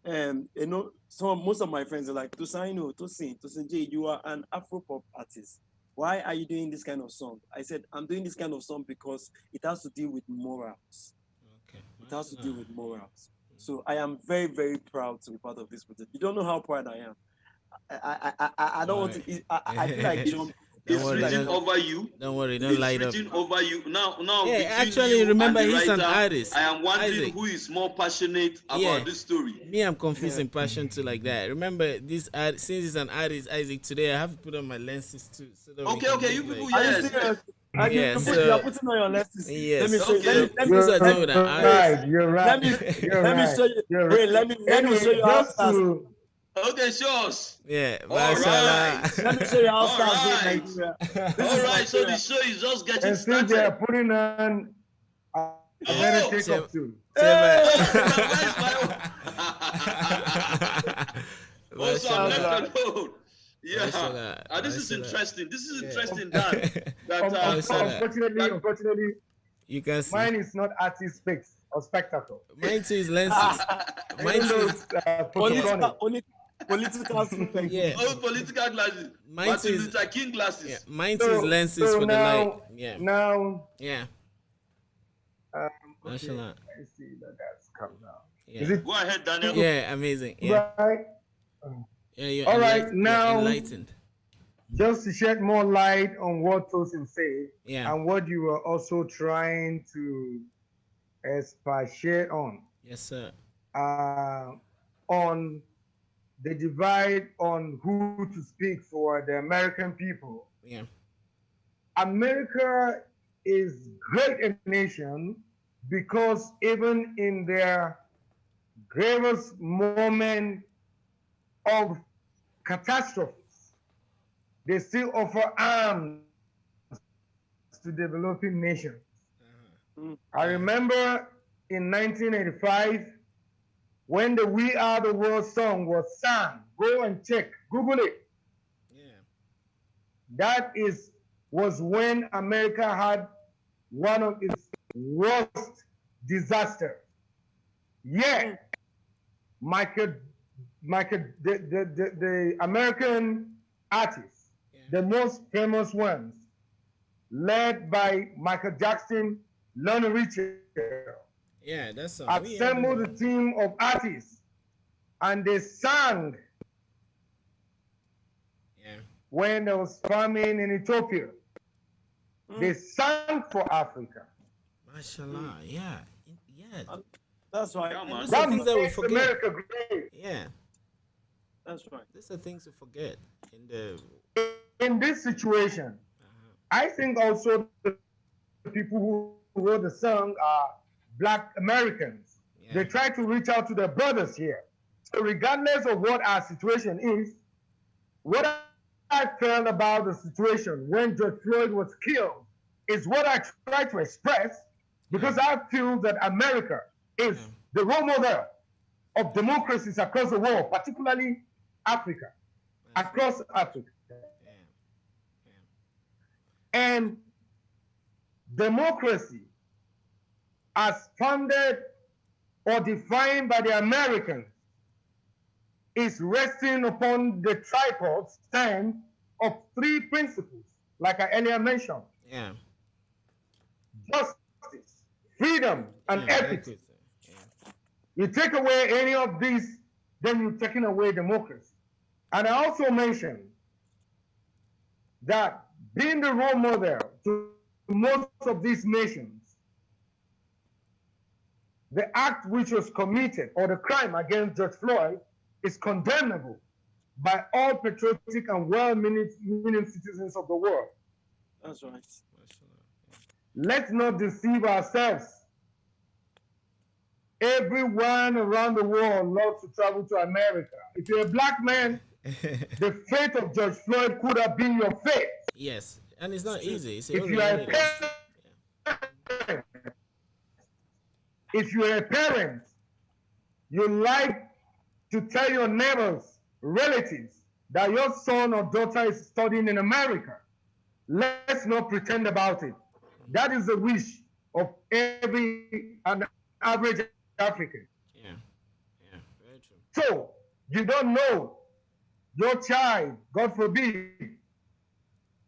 And you know, most of my friends are like, Tousin J, you are an Afro-pop artist. Why are you doing this kind of song? I said, I'm doing this kind of song because it has to deal with morals. It has to deal with morals. So I am very, very proud to be part of this project. You don't know how proud I am. I don't want to. I feel like jump. It's written over you. Don't worry, don't light up. It's written over you. Now. Yeah, actually, remember he's an artist. I am wondering Isaac, who is more passionate about this story. Me, I'm confusing passion to like that. Remember this art. Since he's an artist, Isaac. Today I have to put on my lenses too. So that Okay, you people, yes. You are putting on your lenses. Yes. Let me show Okay. you. You're right. Let me show you. Wait, let me show you how stars. Okay, show us. Yeah. All right. Let me show you how All stars right. in Nigeria. All right, so the show is just getting And since they are started. putting on, I better take Shem- off too. Also, I'm left alone. Yeah, Mashallah. this is interesting. This is interesting Yeah. Unfortunately, You can see. mine is not artist speaks or spectacle. Mine too is lenses. Mine Even too though is, it's photographic. Political aspect. yeah. All political glasses. Mine Martin too is, Luther King glasses. yeah. Mine too is lenses for the light. Yeah. Now, Yeah. okay, Mashallah. I see that that's come now. Yeah. Is it Go ahead, Daniel. Yeah, amazing. Yeah. right? Yeah, you're All right, you're now- enlightened. Just to shed more light on what Tousin said Yeah. and what you were also trying to expatiate on. Yes, sir. On the divide on who to speak for the American people. Yeah. America is great a nation because even in their gravest moment of catastrophes, they still offer arms to developing nations. Mm. I remember in 1985 when the We Are the World song was sung. Go and check, Google it. Yeah. That was when America had one of its worst disasters. Yet, Michael, the American artists, Yeah. the most famous ones, led by Michael Jackson, Lionel Richie, Yeah, that's some. We are the assembled a world. team of artists and they sang Yeah. when there was famine in Ethiopia. They sang for Africa. Mashallah. Yeah. Yeah. And that's right. Yeah, And man. those are That things that we makes forget. America great. Yeah. That's right. These are things we forget in the. In this situation, Uh-huh. I think also the people who wrote the song are black Americans. Yeah. They try to reach out to their brothers here. So regardless of what our situation is, what I felt about the situation when George Floyd was killed is what I try to express because I feel that America is Yeah. the role model of democracies across the world, particularly Africa, across Africa. Yeah. And democracy, as founded or defined by the Americans, is resting upon the tripod stand of three principles, like I earlier mentioned: Yeah. justice, freedom, and Yeah. equity. Yeah. You take away any of these, then you're taking away democracy. And I also mentioned that being the role model to most of these nations, the act which was committed or the crime against George Floyd is condemnable by all patriotic and well-meaning citizens of the world. That's right. Mashallah. Let's not deceive ourselves. Everyone around the world loves to travel to America. If you're a black man, the fate of George Floyd could have been your fate. Yes, and it's not easy. It's If you are a parent, if you are a parent, you like to tell your neighbors, relatives, that your son or daughter is studying in America. Let's not pretend about it. That is the wish of an average African. Yeah. Yeah. Very true. So you don't know your child, God forbid,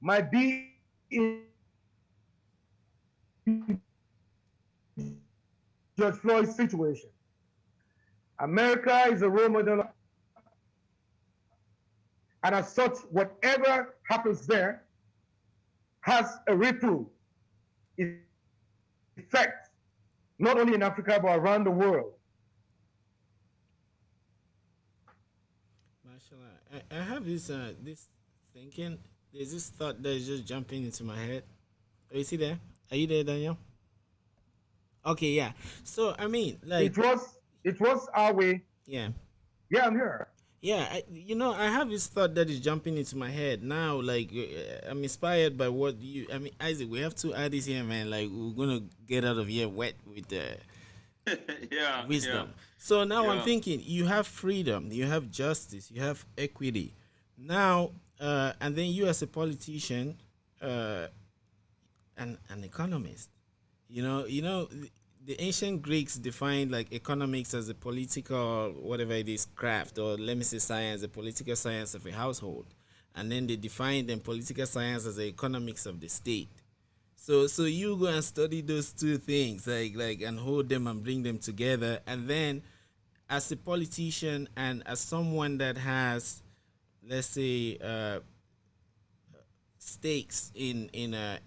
might be in George Floyd's situation. America is a role model, and as such, whatever happens there has a ripple effect, not only in Africa but around the world. Mashallah. I have this thinking. There's this thought that is just jumping into my head. Are you see there? Are you there, Daniel? Okay, yeah. So I mean, like, It was our way. yeah. Yeah, I'm here. Yeah, I have this thought that is jumping into my head now. Like, I'm inspired by what you. I mean, Isaac, we have two artists here, man. Like, we're gonna get out of here wet with Yeah. wisdom. So now I'm Yeah. thinking, you have freedom, you have justice, you have equity. Now, and then you as a politician, and an economist. The ancient Greeks defined like economics as a political, whatever it is, craft, or let me say science, the political science of a household. And then they defined then political science as the economics of the state. So you go and study those two things, like and hold them and bring them together. And then as a politician and as someone that has, let's say, stakes in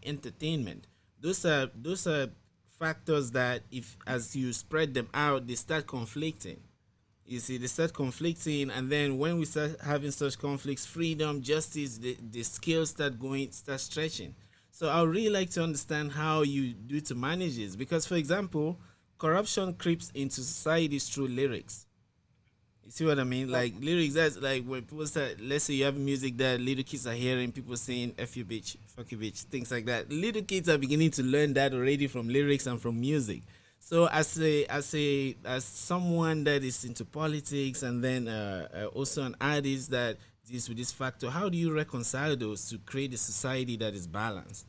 entertainment, those are factors that, if as you spread them out, they start conflicting. You see, they start conflicting, and then when we start having such conflicts, freedom, justice, the skills start stretching. So I would really like to understand how you do to manage this, because, for example, corruption creeps into societies through lyrics. You see what I mean? Like lyrics, that's like when people start. Let's say you have music that little kids are hearing, people saying "f you bitch," "fuck you bitch," things like that. Little kids are beginning to learn that already from lyrics and from music. So as someone that is into politics and then also an artist that deals with this factor, how do you reconcile those to create a society that is balanced?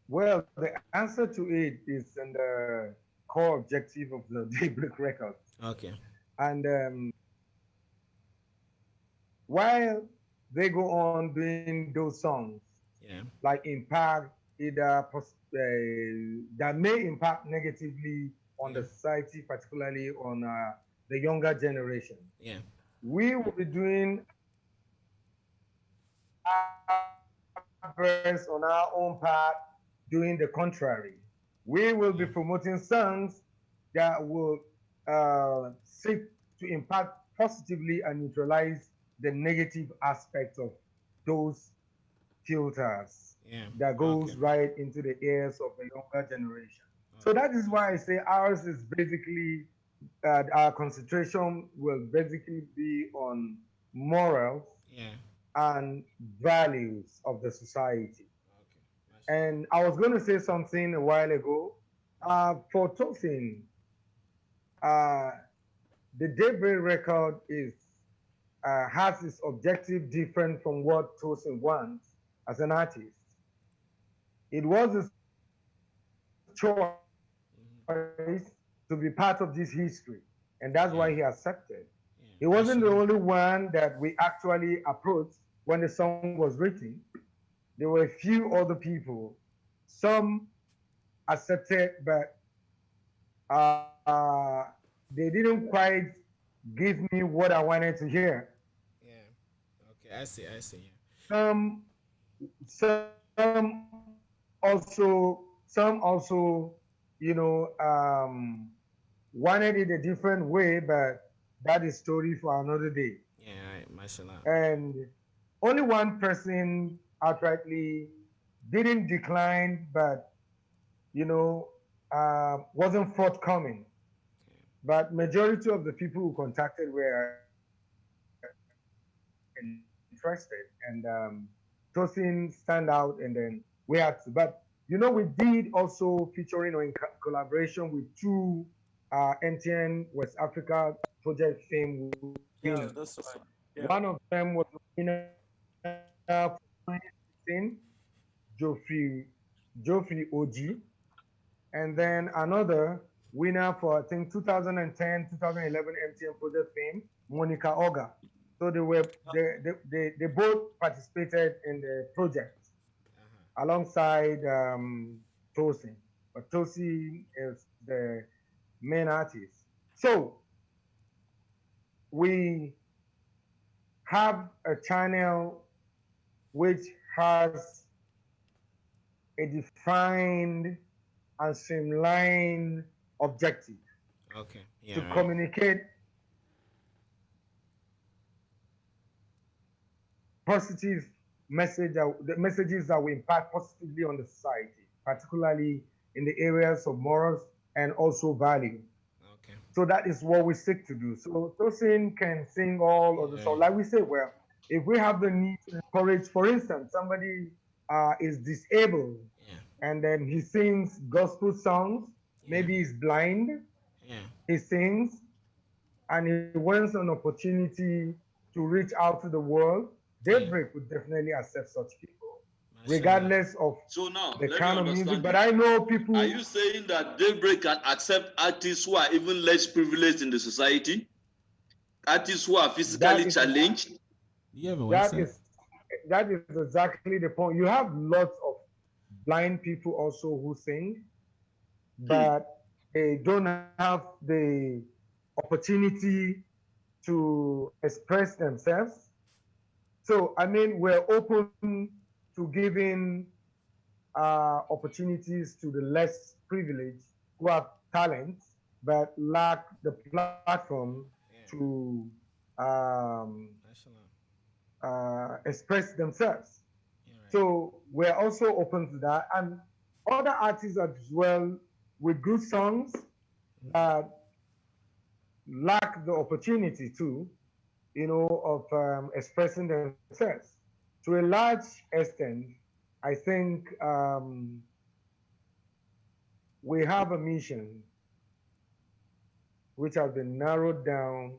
Well, the answer to it is in the core objective of the Daybreak Records. Okay. And while they go on doing those songs, Yeah. like impact either that may impact negatively on Yeah. the society, particularly on the younger generation. Yeah. We will be doing our verse on our own part, doing the contrary. We will be Yeah. promoting songs that will seek to impact positively and neutralize the negative aspects of those filters Yeah. that Okay. goes right into the ears of the younger generation. So Okay. that is I see. why I say ours is basically our concentration will basically be on morals Yeah. and values of the society. Okay. Mashallah. And I was going to say something a while ago. For Tousin, uh, the Daybreak record is has its objective different from what Tousin wants as an artist. It was his choice to be part of this history, and that's why he accepted. Yeah. He wasn't the only Yeah. one Mashallah. that we actually approached when the song was written. There were a few other people. Some accepted, but uh, they didn't quite give me what I wanted to hear. Yeah. Okay. I see. I see. Yeah. Some some also wanted it a different way, but that is story for another day. Yeah. Mashallah. And only one person outrightly didn't decline, but wasn't forthcoming. But majority of the people who contacted were interested, and Tosin stand out, and then we had to. But we did also featuring or in collaboration with two MTN West Africa project fame winners. Yeah, that's right. One Yeah. of them was the winner for 2016, Geoffrey OG, and then another winner for I think 2010, 2011 MTN project fame, Monica Oga. So they both participated in the project Uh-huh. alongside Tosin. But Tosin is the main artist. So we have a channel which has a defined and streamlined objective Okay. to Yeah. Right. communicate positive the messages that will impact positively on the society, particularly in the areas of morals and also value. Okay. So that is what we seek to do. So Tosin can sing all of the Yeah. songs. Like we say, well, if we have the need to encourage, for instance, somebody is disabled Yeah. and then he sings gospel songs, Yeah. maybe he's blind, Yeah. he sings, and he wants an opportunity to reach out to the world, Yeah. Daybreak would definitely accept such people, Mashallah. regardless of So now, the let me kind of music. understand But this. I know Are people you saying that Daybreak can accept artists who are even less privileged in the society? Artists who are physically that is challenged? Do you have a that website? is that is exactly the point. You have lots of blind people also who sing, Hmm. but they don't have the opportunity to express themselves. So I mean, we're open to giving opportunities to the less privileged who have talents but lack the platform Yeah. to um, Mashallah. express themselves. Yeah. Right. So we're also open to that, and other artists as well with good songs that lack the opportunity to, of expressing themselves. To a large extent, I think we have a mission which has been narrowed down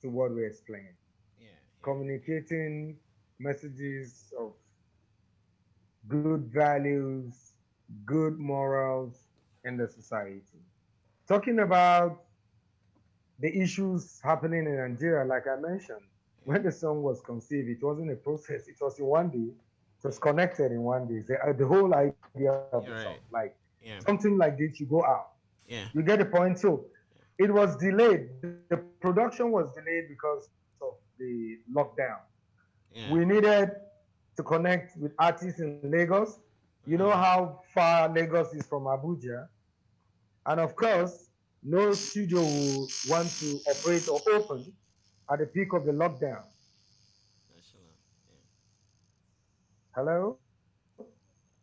to what we explained, Yeah, yeah, communicating messages of good values, good morals in the society. Talking about the issues happening in Nigeria, like I mentioned, when the song was conceived, it wasn't a process, it was in one day. It was connected in one day. The whole idea of the song, you're like right. Yeah, something like this, you go out. yeah, You get the point? So it was delayed. The production was delayed because of the lockdown. We yeah. needed to connect with artists in Lagos. You know Uh-huh. how far Lagos is from Abuja. And of course, no studio will want to operate or open at the peak of the lockdown. Mashallah. Hello?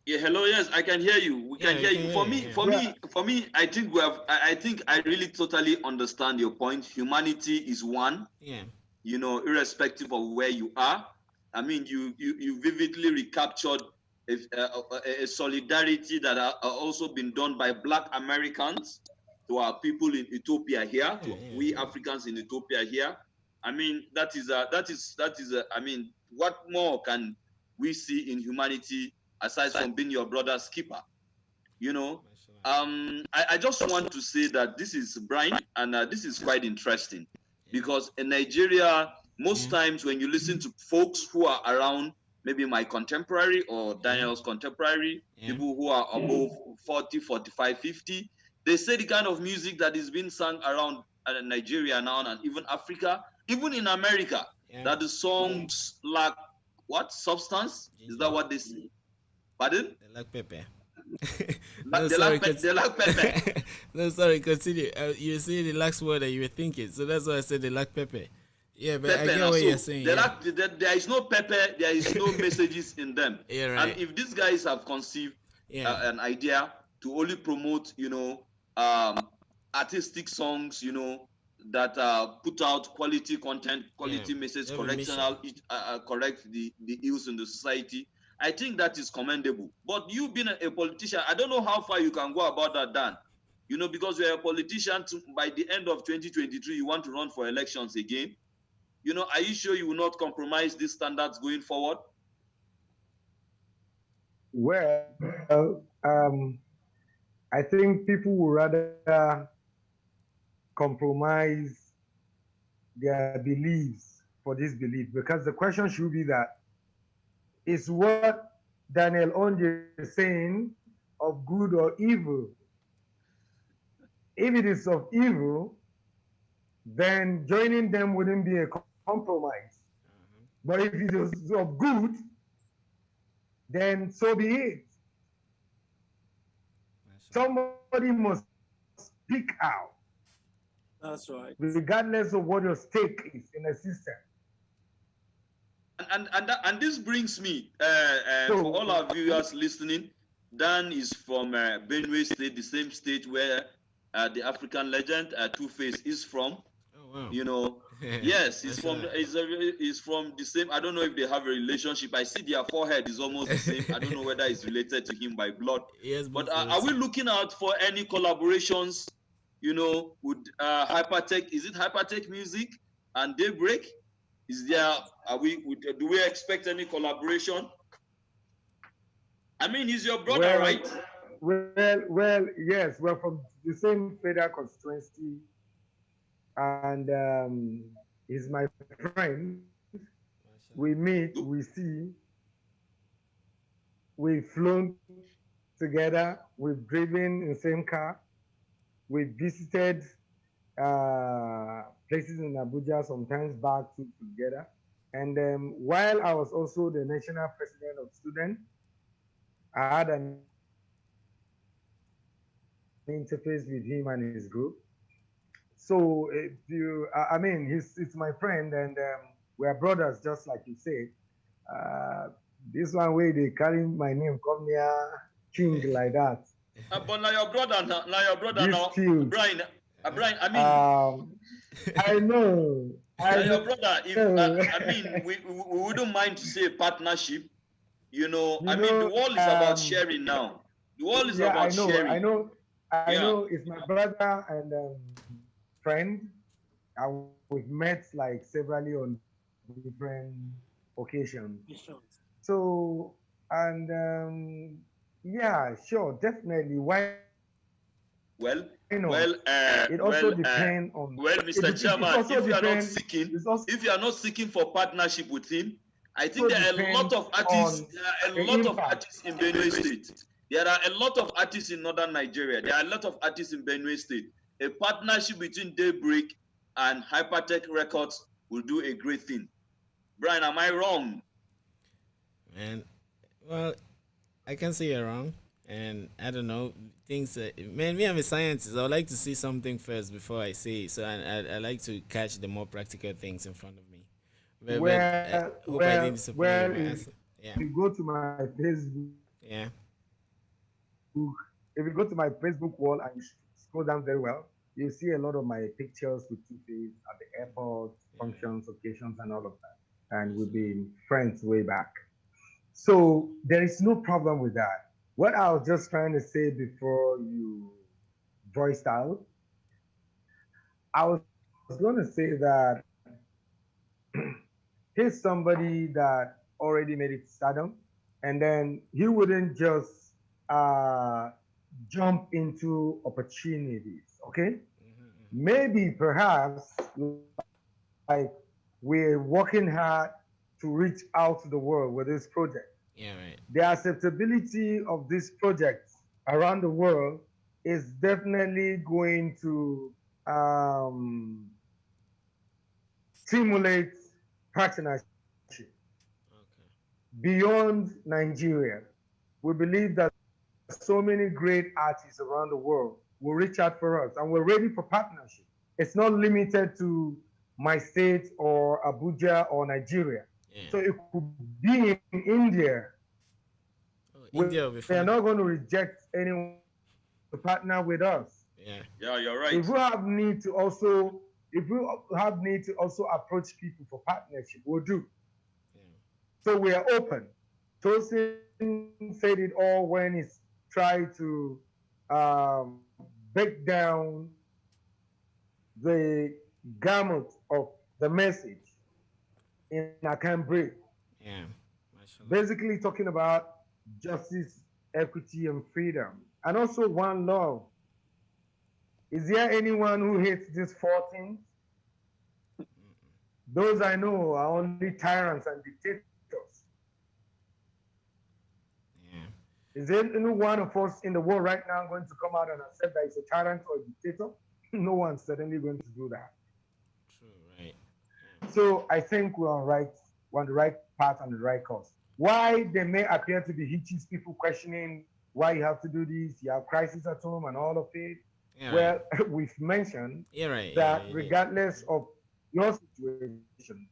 Yeah, hello. Yes, I can hear you. We Yeah, can yeah, you hear can you. hear For you. me, Yeah, for Yeah. me, for me, I think we have. I think I really totally understand your point. Humanity is one. yeah, Irrespective of where you are. I mean, you vividly recaptured a solidarity that are also been done by Black Americans to our people in Ethiopia here, yeah, to yeah, we yeah. Africans in Ethiopia here. I mean, I mean, what more can we see in humanity aside from being your brother's keeper? You know, Mashallah. I just want to say that this is Brian, and this is quite interesting Yeah, because in Nigeria, most yeah, times when you listen to folks who are around, maybe my contemporary or yeah, Daniel's contemporary, yeah, people who are above 40, 45, 50, they say the kind of music that is being sung around Nigeria now and even Africa, even in America, yeah. that the songs lack what substance? Is Ginger. that what they say? Pardon? They like pepper. No, They sorry, lack cause they lack pepper. no, sorry, continue. You say the last word that you were thinking, so that's why I said they like pepper. Yeah, but I Pepper get now. what you're So saying. there, Yeah, are, there is no pepper, there is no messages in them. yeah, And right. if these guys have conceived Yeah, an idea to only promote, um, artistic songs, that put out quality content, yeah. quality message, They have a mission. correct the ills in the society, I think that is commendable. But you being a politician, I don't know how far you can go about that, Dan. Because you're a politician, by the end of 2023, you want to run for elections again. Are you sure you will not compromise these standards going forward? Well, I think people would rather compromise their beliefs for this belief because the question should be that is what Daniel Onjeh is saying of good or evil? If it is of evil, then joining them wouldn't be a compromise. Uh-huh. But if it is of good, then so be it. Mashallah. Somebody must speak out, That's right. regardless of what your stake is in the system. And this brings me, for all So, our viewers listening, Dan is from Benue State, the same state where the African legend Two-Face is from. Oh wow. Yes, Mashallah. he's from the same. I don't know if they have a relationship. I see their forehead is almost the same. I don't know whether it's related to him by blood. Yes, But both are we relative. looking out for any collaborations? With Hypertech? Is it Hypertech Music and Daybreak? Is there? Do we expect any collaboration? I mean, he's your brother, well, right? yes, we're from the same federal constituency, and he's my friend. We Mashallah. meet, we see, we've flown together, we've driven in the same car, we've visited places in Abuja sometimes back together. And while I was also the national president of students, I had an interface with him and his group. So if you, I mean, it's my friend, and we're brothers, just like you said. Uh, this one way they carry my name come near King like that. But now your brother, now This field, Brian. Uh-huh. Brian, I mean, um, I know. I Yeah, know. your brother. If I mean, we wouldn't mind to say partnership. You know, You I mean, the know, world is about sharing now. The world is yeah, I about know. I sharing. know. I Yeah. know. It's my brother and friend, and we've met like severally on different occasions. So, and yeah, sure, definitely. Why not? It Well, also depends on. well, It Mr. also Chairman, depends. It's also if you are not seeking for partnership with him, I think there are a lot depends of artists. on There are a the lot of impact. artists in Benue State. There are a lot of artists in northern Nigeria. There are a lot of artists in Benue State. A partnership between Daybreak and Hypertech Records will do a great thing. Brian, am I wrong? And well, I can say you're wrong, and I don't know things. Man, me, I'm a scientist. I would like to see something first before I say it. So I like to catch the more practical things in front of me. But I hope I didn't disappoint with my If answer. you go to Yeah, my Facebook, yeah, if you go to my Facebook wall and you scroll down very well, you see a lot of my pictures with Two-Face at the airport, functions, yeah. occasions, and all of that. And we've been friends way back. So there is no problem with that. What I was just trying to say before you voiced out, I was going to say that he's somebody that already made it stardom, and then he wouldn't just uh, jump into opportunities. Okay, maybe perhaps like we're working hard to reach out to the world with this project. Yeah, The right. acceptability of this project around the world is definitely going to um, stimulate partnership Okay. beyond Nigeria. We believe that so many great artists around the world will reach out for us, and we're ready for partnership. It's not limited to my state or Abuja or Nigeria. So Yeah. it could be in India. Oh, We are not India will going be to fun. reject anyone to partner with us. Yeah. Yeah, you're If we right. have need to also, if we have need to also approach people for partnership, we'll do. Yeah. So we are open. Tosin said it all when he tried to break down the gamut of the message in I Can Breathe. Yeah. Mashallah. Basically talking about justice, equity, and freedom. And also one love. Is there anyone who hates these four things? Those I know are only tyrants and dictators. Yeah. Is there any one of us in the world right now going to come out and accept that he's a tyrant or a dictator? No one's certainly going to do that. True. Right. Yeah. So I think we're on the right path and the right course. Why they may appear to be hitches, people questioning why you have to do this, you have crisis at home and all of it. Yeah. Right. Well, we've mentioned Yeah. Right. Yeah. that You did. regardless of your situation,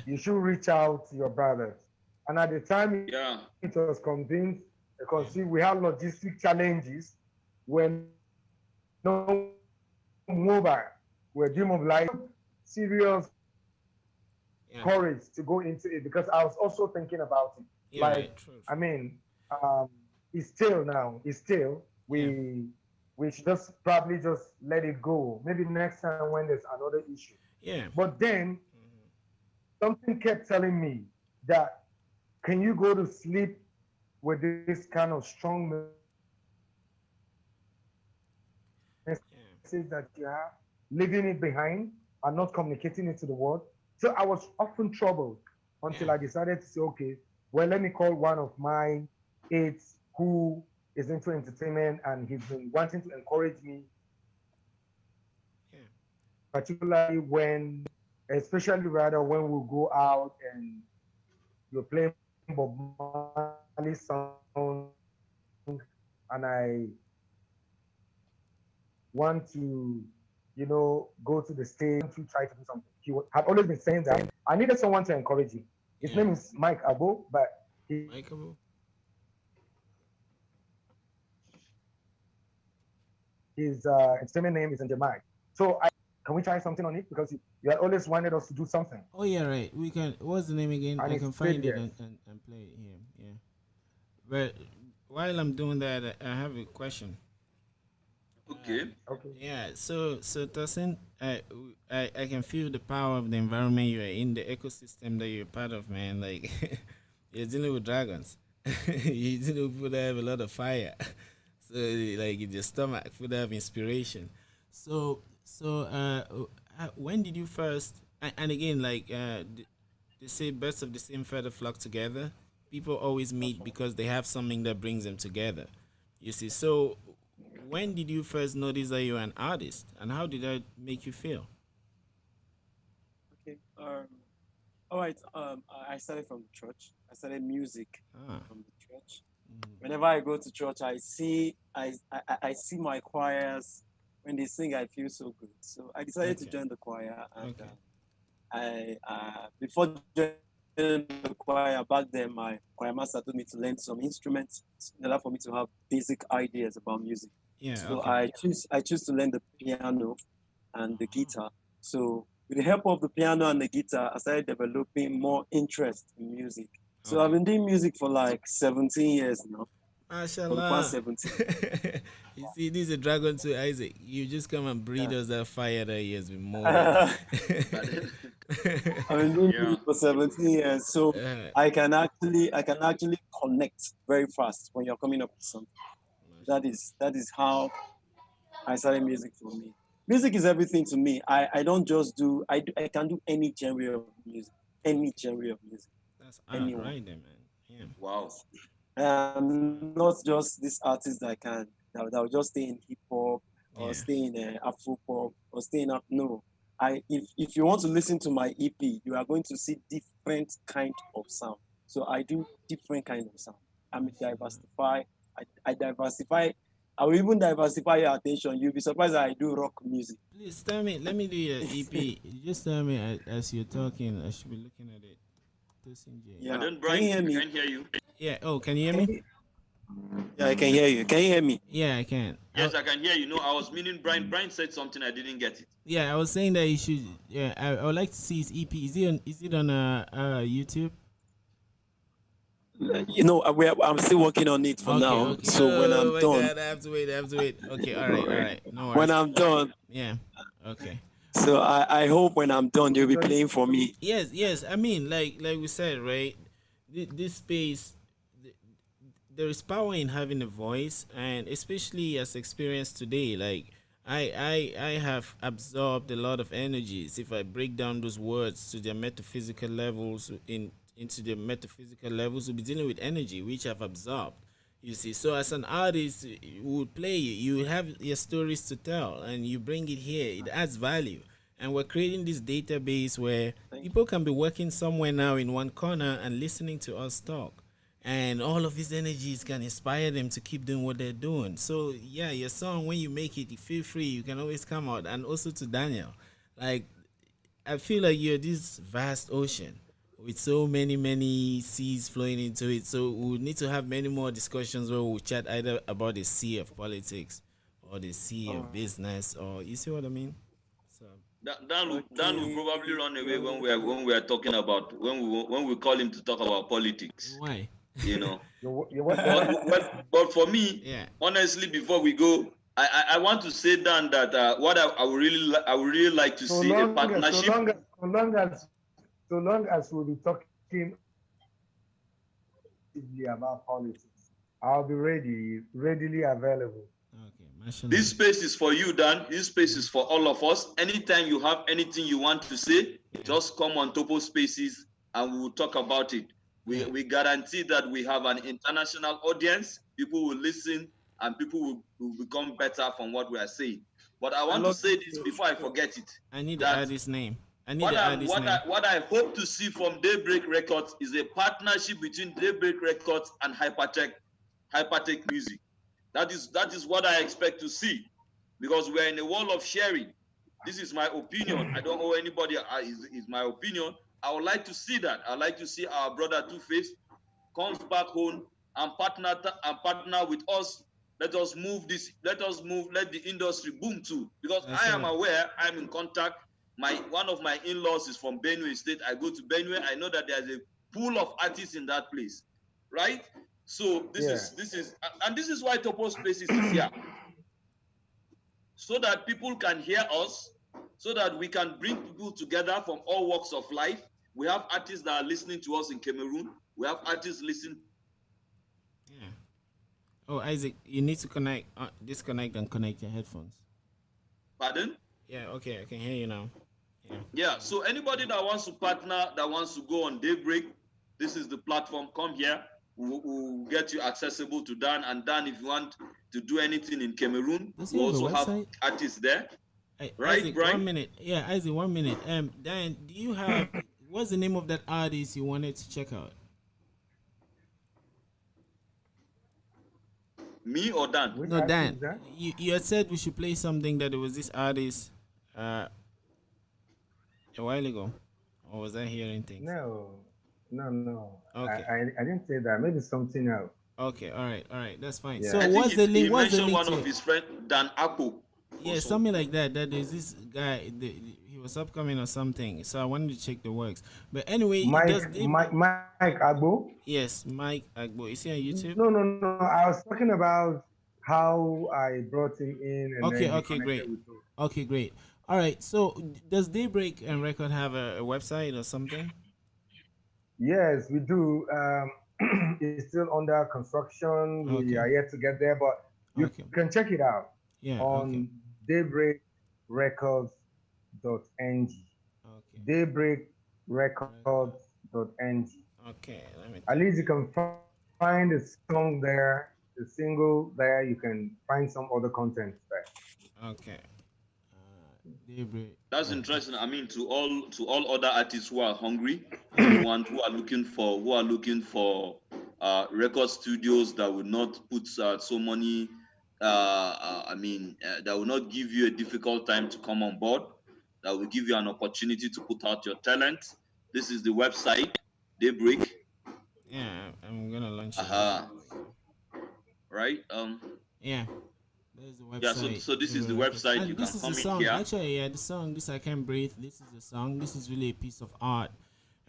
you should Yeah. reach out to your brothers. And at the time it was Yeah. convinced, because see, we have Yeah. logistic challenges, we're no mobile, we're demobilized, serious courage to go into Yeah. it because I was also thinking about it. Like, Yeah. I Right. True. mean, True. it's still Yeah. we should just probably just let it go. Maybe next time when there's another issue. Yeah. But then something kept telling me that can you go to sleep with this kind of strong message that you have, leaving it behind and not communicating it to the world? So I was often troubled until I decided to say, okay, well, let me call one of Yeah. my aides who is into entertainment and he's been wanting to encourage me, Yeah. particularly especially rather when we go out and you're playing Bob Marley song and I want to, go to the stage, want to try to do something. Had always been saying that I needed someone to encourage me. His Yeah. name is Mike Abo, but his Mikeable. entertainment name is Onjeh. So I can we try something on it? Because you had always wanted us to do something. Oh yeah, right. We can. What's the name again? And I it's can played find it here. and play it here. Yeah. But while I'm doing that, I have a question. Okay. Okay. Yeah. So Tosin, I can feel the power of the environment you are in, the ecosystem that you're part of, man. Like you're dealing with dragons. You're dealing with people that have a lot of fire. So like in your stomach, full of inspiration. So when did you first? And again, like they say, birds of the same feather flock together. People always meet because they have something that brings them together. You see, so when did you first notice that you're an artist, and how did that make you feel? Okay. All right. I started from the church. I started music Ah, from the church. mhm. Whenever I go to church, I see my choirs. When they sing, I feel so good. So I decided to Okay, join the choir, and okay, I before joining the choir back then, my choir master told me to learn some instruments in order for me to have basic ideas about music. yeah, So okay, I choose to learn the piano and the guitar. So with the help of the piano and the guitar, I started developing more interest in music. So I've okay. been doing music for like 17 years now. For the past Mashallah. 17. You see, this is a dragon to Isaac. You just come and breathe Yeah. us that fire that he has been molding. But I've been doing yeah. music for 17 years. So uh, I can actually connect very fast when you're coming up with something. That is how I started music for me. Music is everything to me. I don't just do I can do any genre of music. Any genre of music. that's art Anyone. right there, man. Yeah. Wow. Yes. That's I'm art. not just this artist that will just stay in hip hop or Yeah. stay in Afro pop or stay in no. If you want to listen to my EP, you are going to see different kind of sound. So I do different kind of sound. I'm Mashallah. diversify. I diversify. I will even diversify your attention. You'll be surprised that I do rock music. Please tell me, let me do your EP. Just tell me as you're talking, I should be looking at it. Tosin J. Yeah. Pardon, Can you Brian. hear I me? can't hear you. Yeah, oh, can you hear Can me? you, yeah, I can hear you. Can you hear me? Yeah, I can. Yes, I can hear you. No, I was meaning Brian. Brian said something. I didn't get it. Yeah, I was saying that you should. Yeah, I would like to see his EP. Is it on YouTube? You know, I'm still working on it for Okay, now. okay. So when Oh I'm my done, God, I have to wait. I have to wait. Okay, all right. No when worries. I'm done, Yeah. Okay. so I hope when I'm done, you'll be playing for me. Yes, yes. I mean, like we said, right? This space, there is power in having a voice, and especially as experienced today, like I have absorbed a lot of energies. If I break down those words to their metaphysical levels, into the metaphysical levels, we'll be dealing with energy which I've absorbed. You see, so as an artist, you would play, you have your stories to tell, and you bring it here. It adds value, and we're creating this database where Thank people can be working somewhere now in one corner and listening to us talk, and all of these energies can inspire them to keep doing what they're doing. So yeah, your song, when you make it, you feel free, you can always come out. And also to Daniel, like, I feel like you're this vast ocean with so many seas flowing into it. So we need to have many more discussions where we'll chat either about the sea of politics or the sea you. of business, or you see what I mean. So Dan will probably Okay. run away when we are talking about when we call him to talk about politics. why? You know. You what? But for me, Yeah. honestly, before we go, I want to say, Dan, that what I would really like to So see a long as partnership. so long as we'll be talking about politics, I'll be readily available. Okay, mashallah. This space is for you, Dan. This space is for all of us. Anytime you have anything you want to say, just come on Topoh Spaces and we will talk about it. We guarantee that we have an international audience. People will listen and people will become better from what we are saying. But I want to say this before I forget it. I need to That add his name. I need to add his name. what I hope to see from Daybreak Records is a partnership between Daybreak Records and Hypertech Music. That is what I expect to see, because we are in a world of sharing. This is my opinion. I don't owe anybody. Is my opinion. I would like to see that. I would like to see our brother Two Face comes back home and partner with us let us move this, let the industry boom too. Because That's I am right. aware, I'm in contact. One of my in-laws is from Benue State. I go to Benue, I know that there's a pool of artists in that place, right? So this Yeah. is why Topoh's Places is here. So that people can hear us, so that we can bring people together from all walks of life. We have artists that are listening to us in Cameroon. We have artists listening. Yeah. Oh, Isaac, you need to disconnect and connect your headphones. Pardon? Yeah. Okay, I can hear you now. Yeah. Yeah. So anybody that wants to partner, that wants to go on Daybreak, this is the platform. Come here. We'll get you accessible to Dan. And Dan, if you want to do anything in Cameroon, Does we he have a also have website? artists there. Right, Isaac, Brian? 1 minute. Yeah, Isaac, 1 minute. Dan, do you have what's the name of that artist you wanted to check out? Me or Dan? Which No, artist Dan. is that? You had said we should play something that it was this artist a while ago. Or was I hearing things? No. Okay. I didn't say that. Maybe something else. Okay, all right, that's fine. Yeah. So I think what's the link? he What's the mentioned link one to of it? his friends, Dan Akpo. Yeah, also. something like that. That there's this guy. He was upcoming or something. So I wanted to check the works. But anyway, Mike Agbo? Yes, Mike Agbo. Is he on YouTube? No. I was talking about how I brought him in and Okay, then he okay, connected great. with me. Okay, great. All right. So does Daybreak and Record have a website or something? Yes, we do. It's still under construction. We Okay. are yet to get there, but you Okay. can check it out Yeah. on daybreakrecords.ng. Okay. Daybreakrecords.ng. Okay. Let me. At least you can find the song there, the single there. You can find some other content there. Okay. Daybreak. That's interesting. I mean, to all other artists who are hungry, anyone who are looking for record studios that will not put so money. That will not give you a difficult time to come on board. That will give you an opportunity to put out your talent. This is the website, Daybreak. Yeah, I'm gonna launch it. Right. Yeah. There's the website. Yeah, so this is the website. And You this can is come the in song. here. Actually, yeah, the song, this I Can't Breathe, this is the song. This is really a piece of art.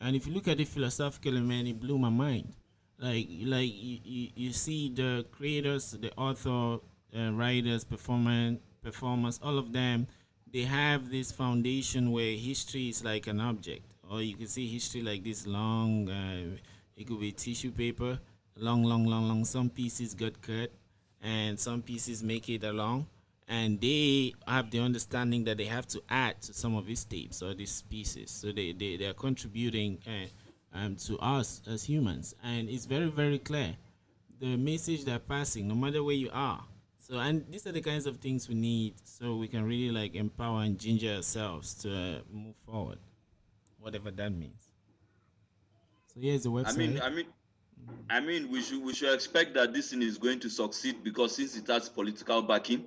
And if you look at it philosophically, man, it blew my mind. Like you see the creators, the author, writers, performers, all of them, they have this foundation where history is like an object. Or you can see history like this long, it could be tissue paper, long. Some pieces got cut and some pieces make it along, and they have the understanding that they have to add to some of these tapes or these pieces, so they are contributing to us as humans, and it's very, very clear the message they're passing no matter where you are. So, and these are the kinds of things we need so we can really like empower and ginger ourselves to move forward, whatever that means. So here's the website. I mean, we should expect that this thing is going to succeed, because since it has political backing,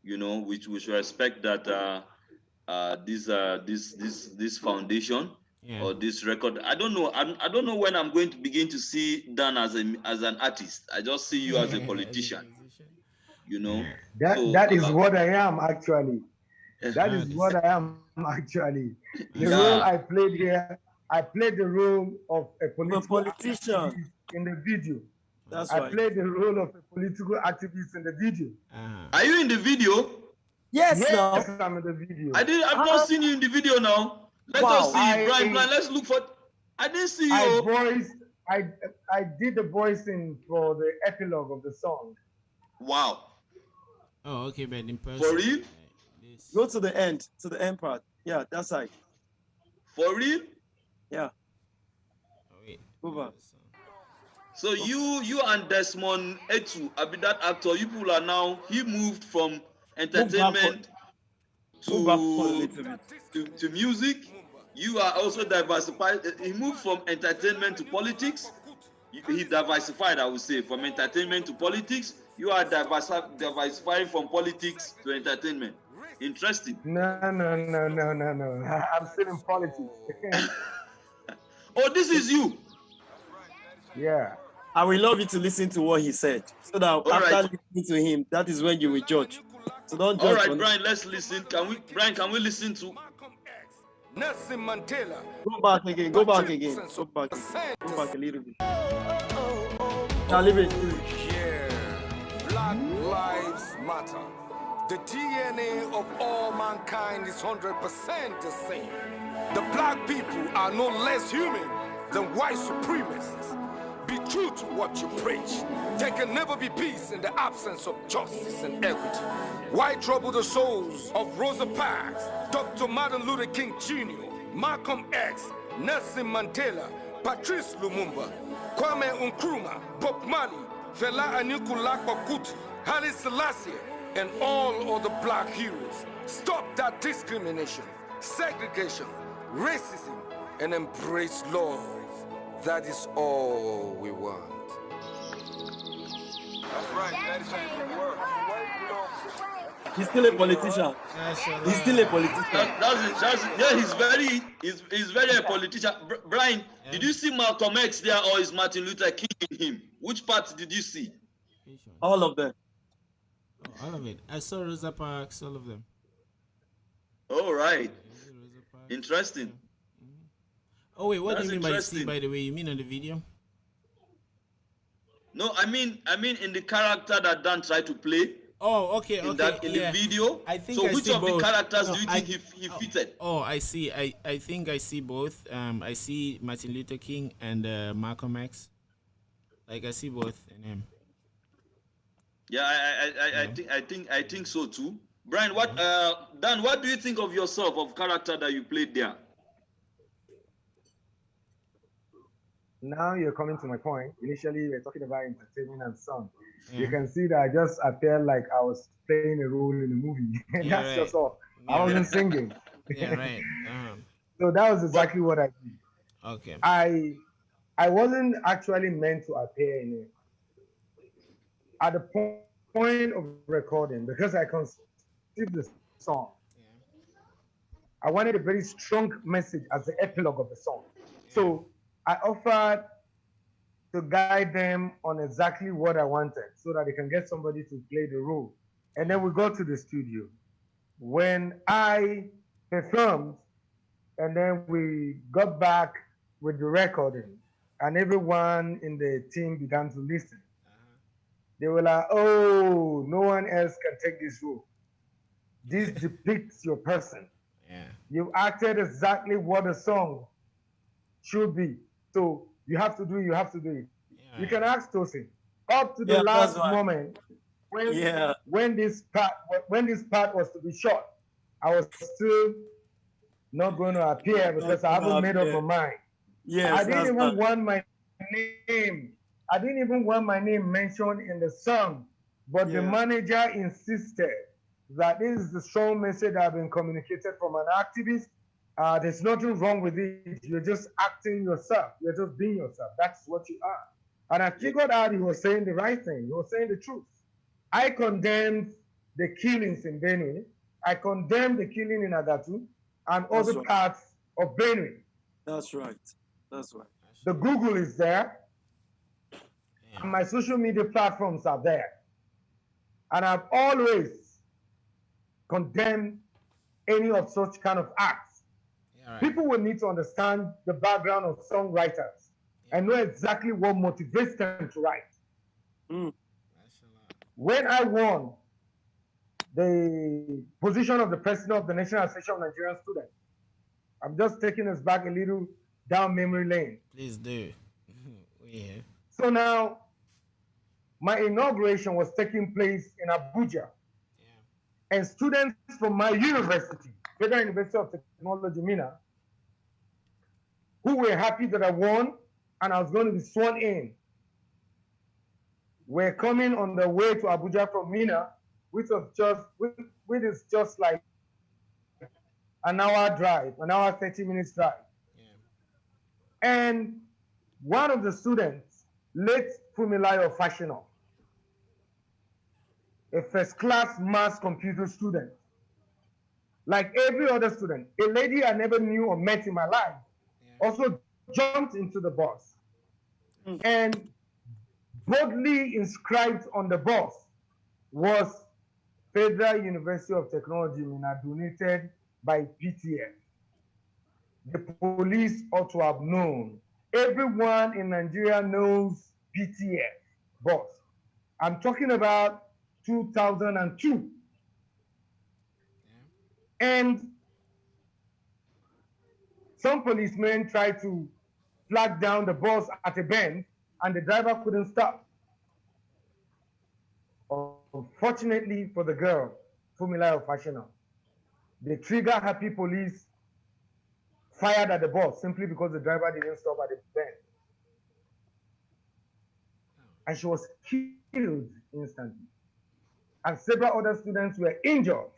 we should expect that this foundation, Yeah. or this record. I don't know. I don't know when I'm going to begin to see Dan as an artist. I just see you as a politician. That is what I am actually. That is what I am actually. The role I played here, I played the role of a politician in the video. That's I right. played the role of a political activist in the video. Are you in the video? Yes, no. I'm in the video. I've not seen you in the video now. Let us see. Brian, let's look for. I didn't see you. I did the voicing for the epilogue of the song. Wow. Oh, okay, but in person. For real? Go to the end part. Yeah, that's right. For real? Yeah. Oh, wait. Over. So you and Desmond Etu, that actor, you people are now, he moved from entertainment to music. You are also diversified. He moved from entertainment to politics. He diversified, I would say, from entertainment to politics. You are diversifying from politics to entertainment. Interesting. No. I'm still in politics. Oh, this is you. Yeah. I will love you to listen to what he said, so that after listening to him, that is when you will judge. So don't judge. All right, Brian, let's listen. Can we listen to Nelson Mandela? Go back again. Go back again. Go back a little bit. Now leave it. Yeah, Black Lives Matter. The DNA of all mankind is 100% the same. The black people are no less human than white supremacists. Be true to what you preach. There can never be peace in the absence of justice and equity. Why trouble the souls of Rosa Parks, Dr. Martin Luther King Jr., Malcolm X, Nelson Mandela, Patrice Lumumba, Kwame Nkrumah, Bob Marley, Fela Anikulapo Kuti, Haile Selassie, and all other black heroes? Stop that discrimination, segregation, racism, and embrace love. That is all we want. That's right. That is how you work. He's still a politician. He's still a politician. Yeah, he's very a politician. Brian, did you see Malcolm X there, or is Martin Luther King in him? Which part did you see? All of them. Oh, all of it. I saw Rosa Parks, all of them. All right. Interesting. Oh wait, what do you mean by see? By the way, you mean on the video? No, I mean in the character that Dan tried to play. Oh, okay, in the video. I think so. I Which see of both. the characters No, do you think he fitted? Oh, I see. I think I see both. I see Martin Luther King and Malcolm X. Like I see both in him. Yeah, I think so too. Brian, what Dan, what do you think of yourself, of character that you played there? Now you're coming to my point. Initially, we're talking about entertainment and song. You can see that I just appeared like I was playing a role in a movie. That's just all. I wasn't singing. Yeah, right. So that was exactly what I did. Okay. I wasn't actually meant to appear in it. At the point of recording, because I conceived the song, I wanted a very strong message as the epilogue of the song. So I offered to guide them on exactly what I wanted so that they can get somebody to play the role. And then we go to the studio. When I performed, and then we got back with the recording, and everyone in the team began to listen. They were like, oh, no one else can take this role. This depicts your person. Yeah. You acted exactly what the song should be. So you have to do it. Yeah. You can ask Tousin. Up to the last moment, when this part was to be shot, I was still not going to appear because I haven't made up my mind. Yes, I didn't even want my name. I didn't even want my name mentioned in the song, but the manager insisted that this is the strong message that have been communicated from an activist. There's nothing wrong with it. You're just acting yourself. You're just being yourself. That's what you are. And I figured out he was saying the right thing. He was saying the truth. I condemned the killings in Benue. I condemned the killing in Agatu and other parts of Benue. That's right. That's right. The Google is there. And my social media platforms are there. And I've always condemned any of such kind of acts. Right. People will need to understand the background of songwriters and know exactly what motivates them to write. When I won the position of the president of the National Association of Nigerian Students, I'm just taking us back a little down memory lane. Please do. Yeah. So now, my inauguration was taking place in Abuja. And students from my university, Federal University of Technology, Mina, who were happy that I won and I was going to be sworn in, were coming on the way to Abuja from Mina, which is just like an hour drive, an hour 30 minutes drive. And one of the students, late Fumilayo Fashional, a first-class mass computer student, like every other student, a lady I never knew or met in my life, also jumped into the bus. And boldly inscribed on the bus was Federal University of Technology, Mina, donated by PTF. The police ought to have known. Everyone in Nigeria knows PTF, boss. I'm talking about 2002. And some policemen tried to flag down the bus at a bend, and the driver couldn't stop. Unfortunately for the girl, Fumila Fashional, the trigger happy police fired at the bus simply because the driver didn't stop at the bend. And she was killed instantly. And several other students were injured.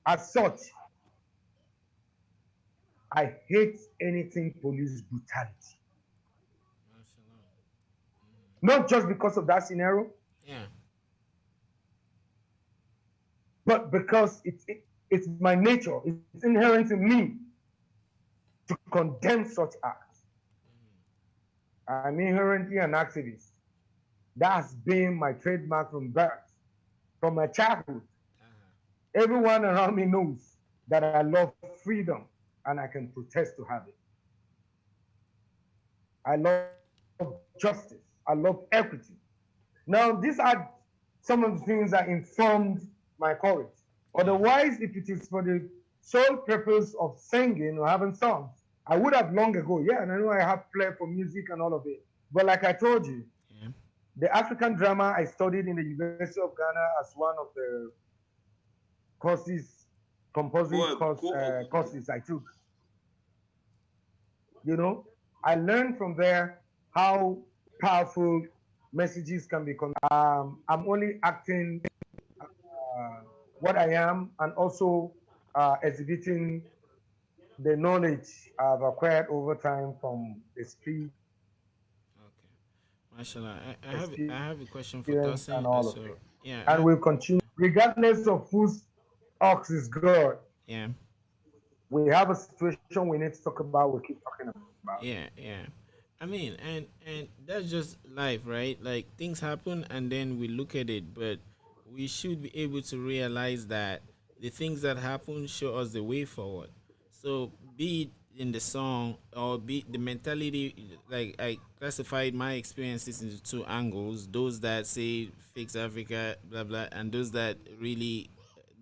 As such, I hate anything police brutality. Not just because of that scenario, Yeah. but because it's my nature, it's inherent in me to condemn such acts. I'm inherently an activist. That's been my trademark from birth, from my childhood. Everyone around me knows that I love freedom and I can protest to have it. I love justice. I love equity. Now, these are some of the things that informed my courage. Otherwise, if it is for the sole purpose of singing or having songs, I would have long ago, yeah, and I know I have flair for music and all of it. But like I told you, the African drama I studied in the University of Ghana as one of the courses, composite courses I took. You know, I learned from there how powerful messages can be. I'm only acting what I am and also exhibiting the knowledge I've acquired over time from the speech. Okay. Mashallah. I have a question for Experience Tousin. and all of So, it. yeah. And we'll continue, regardless of whose ox is good. Yeah. We have a situation we need to talk about. We keep talking about. Yeah. I mean, and that's just life, right? Like things happen, and then we look at it, but we should be able to realize that the things that happen show us the way forward. So, be it in the song or be it the mentality, like I classified my experiences into two angles: those that say fix Africa, blah blah, and those that really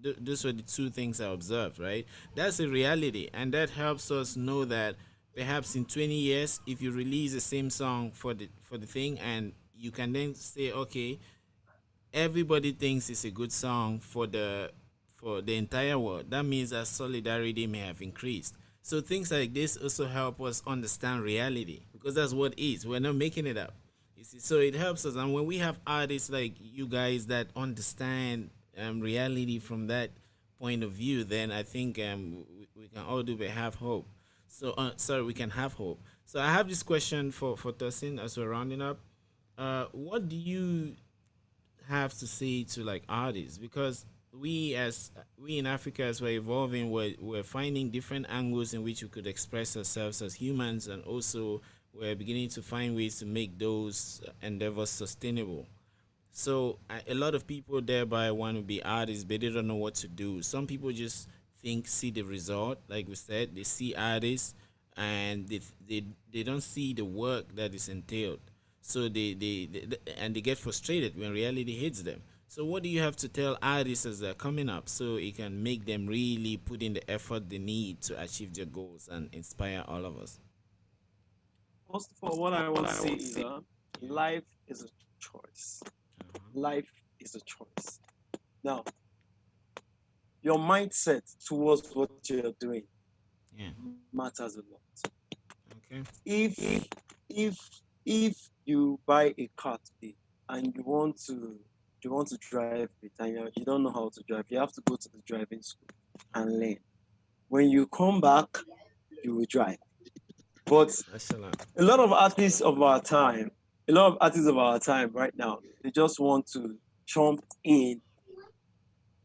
those were the two things I observed, right? That's a reality, and that helps us know that perhaps in 20 years, if you release the same song for the thing, and you can then say, okay, everybody thinks it's a good song for the entire world. That means that solidarity may have increased. So things like this also help us understand reality because that's what it is. We're not making it up. You see, so it helps us, and when we have artists like you guys that understand reality from that point of view, then I think we can all do but have hope. So sorry, we can have hope. So I have this question for Tosin as we're rounding up. What do you have to say to like artists? Because we in Africa as we're evolving, we're finding different angles in which we could express ourselves as humans, and also we're beginning to find ways to make those endeavors sustainable. So a lot of people thereby want to be artists, but they don't know what to do. Some people just see the result, like we said, they see artists, and they don't see the work that is entailed. So they get frustrated when reality hits them. So what do you have to tell artists as they're coming up so it can make them really put in the effort they need to achieve their goals and inspire all of us? First of all, what I want to say is life is a choice. Life is a choice. Now, your mindset towards what you're doing matters a lot. Okay. If you buy a car today and you want to drive it and you don't know how to drive, you have to go to the driving school and learn. When you come back, you will drive. But a lot of artists of our time right now, they just want to jump in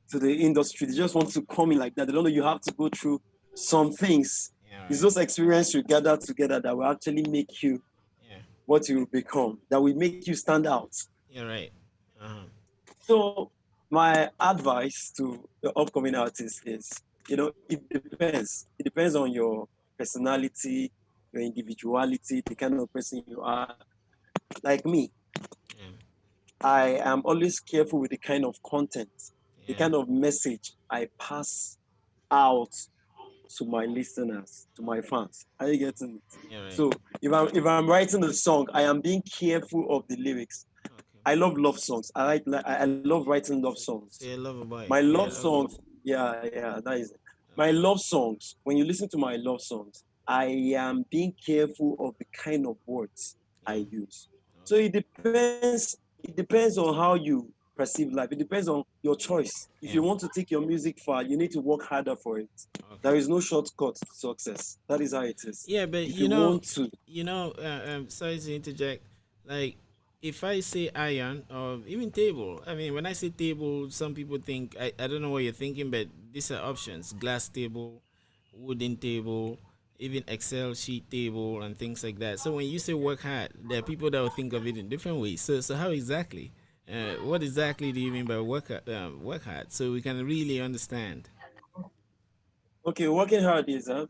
to the industry. They just want to come in like that. They don't know you have to go through some things It's right. those experiences you gather together that will actually make you Yeah. what you will become, that will make you stand out. You're right. Uh-huh. So my advice to the upcoming artists is, it depends. It depends on your personality, your individuality, the kind of person you are. Like me, Yeah. I am always careful with the kind of content, the Yeah. kind of message I pass out to my listeners, to my fans. Are you getting it? You're right. So if I'm writing a song, I am being careful of the lyrics. Okay. I love love songs. I love writing love So songs. you love a boy. My Yeah. love Okay. songs, yeah, that is it. My Okay. love songs, when you listen to my love songs, I am being careful of the kind of words Yeah. I use. So Okay. it depends on how you perceive life. It depends on your choice. If Yeah. you want to take your music far, you need to work harder for it. There Okay. is no shortcut to success. That is how it is. Yeah, but If you want to, sorry to interject. Like, if I say iron or even table, I mean, when I say table, some people think I don't know what you're thinking, but these are options: glass table, wooden table, even Excel sheet table, and things like that. So when you say work hard, there are people that will think of it in different ways. So how exactly? What exactly do you mean by work hard? So we can really understand. okay, working hard is Yeah.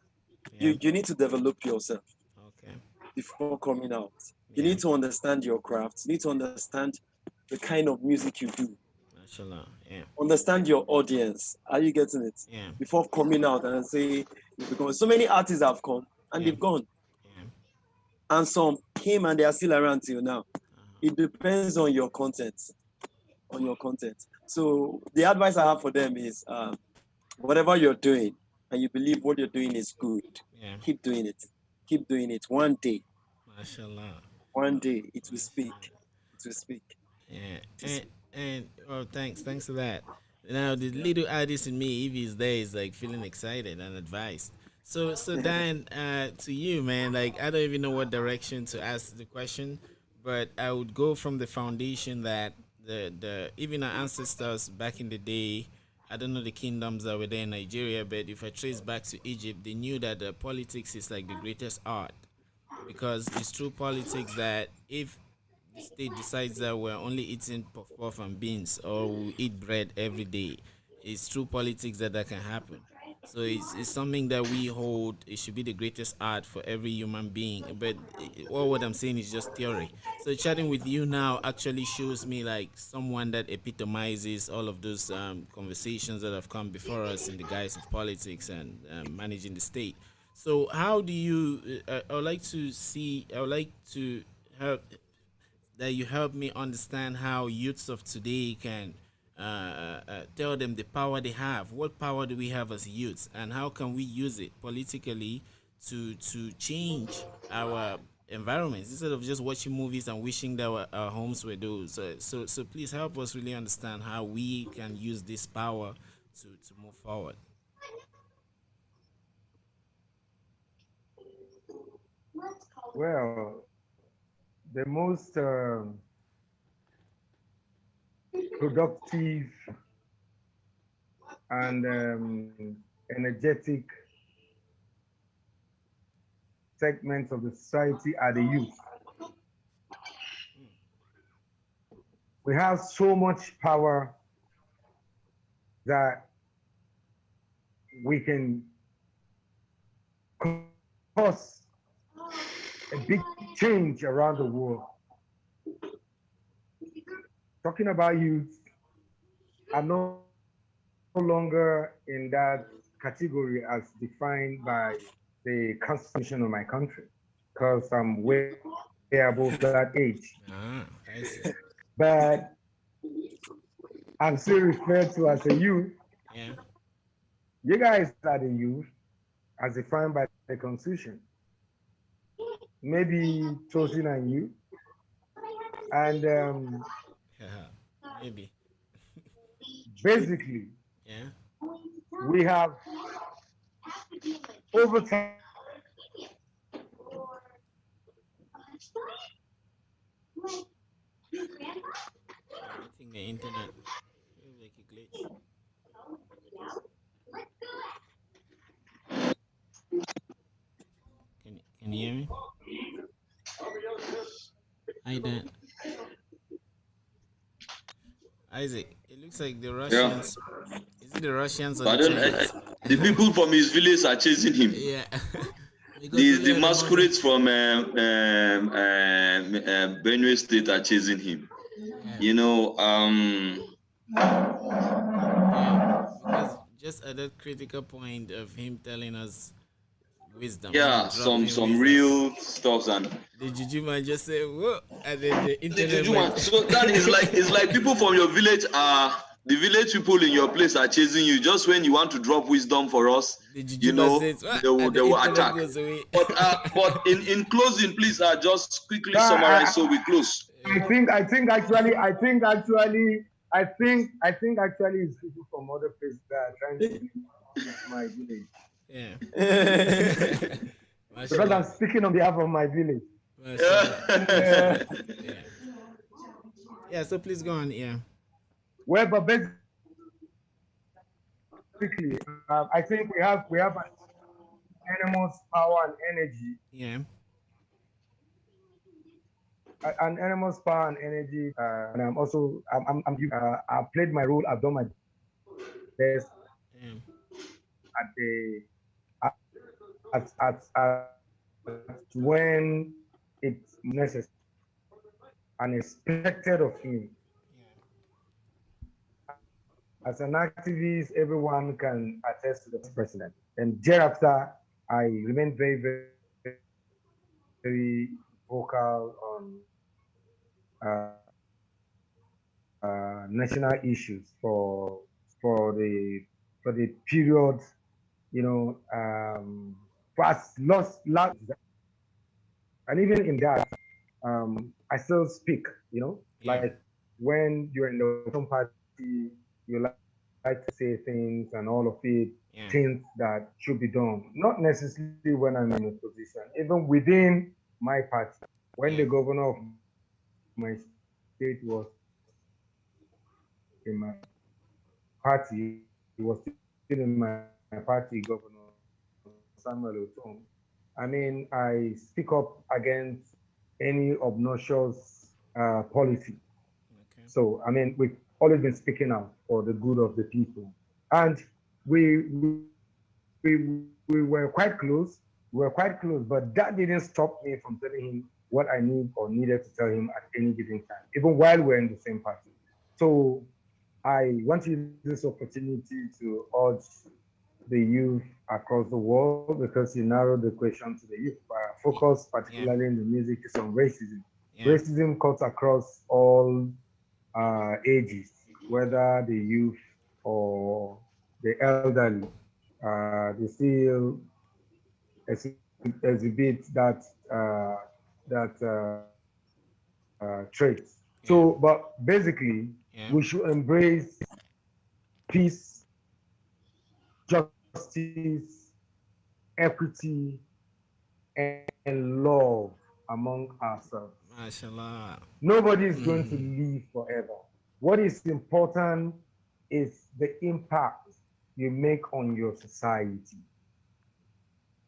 you need to develop yourself Okay. before coming out. You Yeah. need to understand your craft. You need to understand the kind of music you do. Mashallah. Yeah. Understand your audience. Are you getting it? Yeah. Before coming out and say, because so many artists have come and Yeah. they've gone, Yeah. and some came and they are still around till now. Uh-huh. It depends on your content. On your content. So the advice I have for them is, whatever you're doing, and you believe what you're doing is good, Yeah. keep doing it. Keep doing it. Mashallah. One day, it will speak. Mashallah. It will speak. Yeah. It will speak. And oh, thanks for that. Now the little artist in me, if he's there, is like feeling excited and advised. So Dan, to you, man, like I don't even know what direction to ask the question, but I would go from the foundation that the even our ancestors back in the day, I don't know the kingdoms that were there in Nigeria, but if I trace back to Egypt, they knew that politics is like the greatest art because it's through politics that if the state decides that we're only eating puff puff and beans or we eat bread every day, it's through politics that that can happen. So it's something that we hold. It should be the greatest art for every human being. But all what I'm saying is just theory. So chatting with you now actually shows me like someone that epitomizes all of those conversations that have come before us in the guise of politics and managing the state. So how do you? I would like to see. I would like to help that you help me understand how youths of today can tell them the power they have. What power do we have as youths, and how can we use it politically to change our environments instead of just watching movies and wishing that our homes were those. So please help us really understand how we can use this power to move forward. Well, the most productive and energetic segments of the society are the youth. We have so much power that we can cause a big change around the world. Talking about youth, I'm no longer in that category as defined by the constitution of my country because I'm way above that age. Ah, I see. But I'm still referred to as a youth. Yeah. You guys are the youth as defined by the constitution. Maybe Tosin and you. And Maybe. basically, Yeah. we have over time I think the internet feels like a glitch. Can you hear me? Hi, Dan. Isaac, it looks like the Yeah. Russians. Is it the Russians or But the I don't. Chinese? The people from his village are chasing him. Yeah, because we The are the mother. masquerades from Benue State are chasing him. Yeah, You know, yeah, because just at that critical point of him telling us wisdom, him yeah, dropping some wisdom, real stuff, and the juju man just said, "Whoa!" And then the the internet juju went. one. So that is like it's like people from your village are the village people in your place are chasing you. Just when you want to drop wisdom for us, The you juju man know, says, "What?" they will And the they will internet attack. goes away. But in closing, please just quickly No, summarize so we close. I think actually it's people from other places that are trying to leave my village. Yeah. Because I'm Mashallah. speaking on behalf of my village. Mashallah. Yeah. Mashallah. Yeah. Yeah, so please go on. Yeah. Well, but basically, I think we have an animal's power and energy, Yeah. an animal's power and energy, and I'm also I've played my role. I've done my best Yeah. at the at when it's necessary and expected of me. As an activist, everyone can attest to the president. And thereafter, I remain very vocal on national issues for the for the period, you know, past last, and even in that, I still speak. You know, Yeah. like when you're in the opposition party, you like to say things and all of it, Yeah. things that should be done. Not necessarily when I'm in opposition, even within my party. When Yeah. the governor of my state was in my party, he was still in my party, Governor Samuel Otom. I mean, I speak up against any obnoxious policy. Okay. So, I mean, we've always been speaking out for the good of the people. And we we were quite close. We were quite close, but that didn't stop me from telling him what I need or needed to tell him at any given time, even while we're in the same party. So I want to use this opportunity to urge the youth across the world because you narrowed the question to the youth. Focus, Yeah. particularly in the music, is on racism. Yeah. Racism cuts across all ages, whether the youth or the elderly. They still exhibit uh, that trait. So, Yeah. but basically, we Yeah. should embrace peace, justice, equity, and love among ourselves. Mashallah. Nobody is going to live forever. What is important is the impact you make on your society.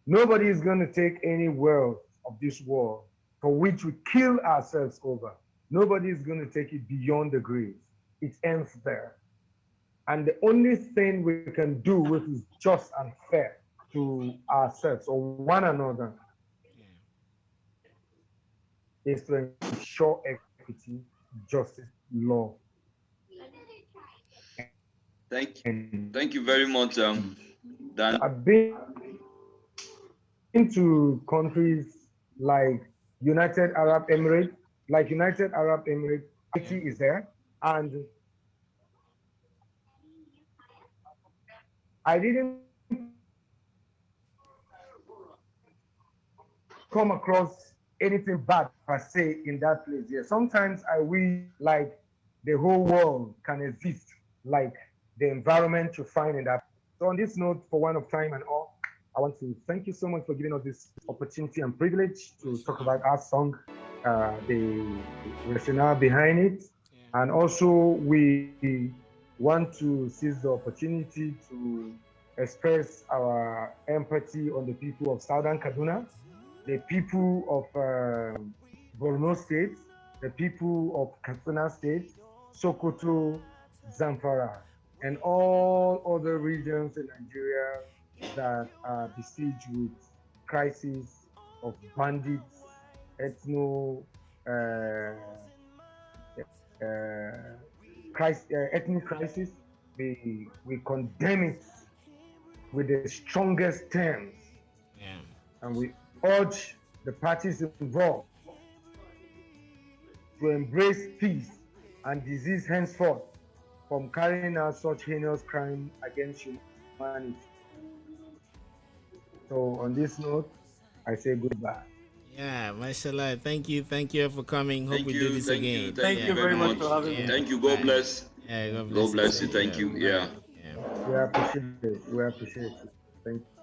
Nobody is going to take any wealth of this world for which we kill ourselves over. Nobody is going to take it beyond the grave. It ends there. And the only thing we can do which is just and fair to ourselves or one another Yeah. is to ensure equity, justice, law, Thank you very much, Dan. I've been to countries like United Arab Emirates, Yeah. IT is there, and I didn't come across anything bad per se in that place. Yeah, sometimes I wish like the whole world can exist like the environment you find in that. So on this note, for one of time and all, I want to thank you so much for giving us this opportunity and privilege to talk Mashallah. about our song, the rationale behind it, Yeah. and also we want to seize the opportunity to express our empathy on the people of Southern Kaduna the people of Borno State, the people of Katsina State, Sokoto, Zamfara, and all other regions in Nigeria that are besieged with crisis of bandits, ethno, ethnic crisis. We condemn it with the strongest terms, Yeah. and we urge the parties involved to embrace peace and desist henceforth from carrying out such heinous crime against humanity. So on this note, I say goodbye. Yeah, mashallah. Thank you for coming. Hope Thank we you, do this thank again. you, Thank you very much for having me. Thank you. God Bye. bless. Yeah, God God bless you. Thank Thank you. Yeah. Yeah. We appreciate it. We appreciate it. Thank you.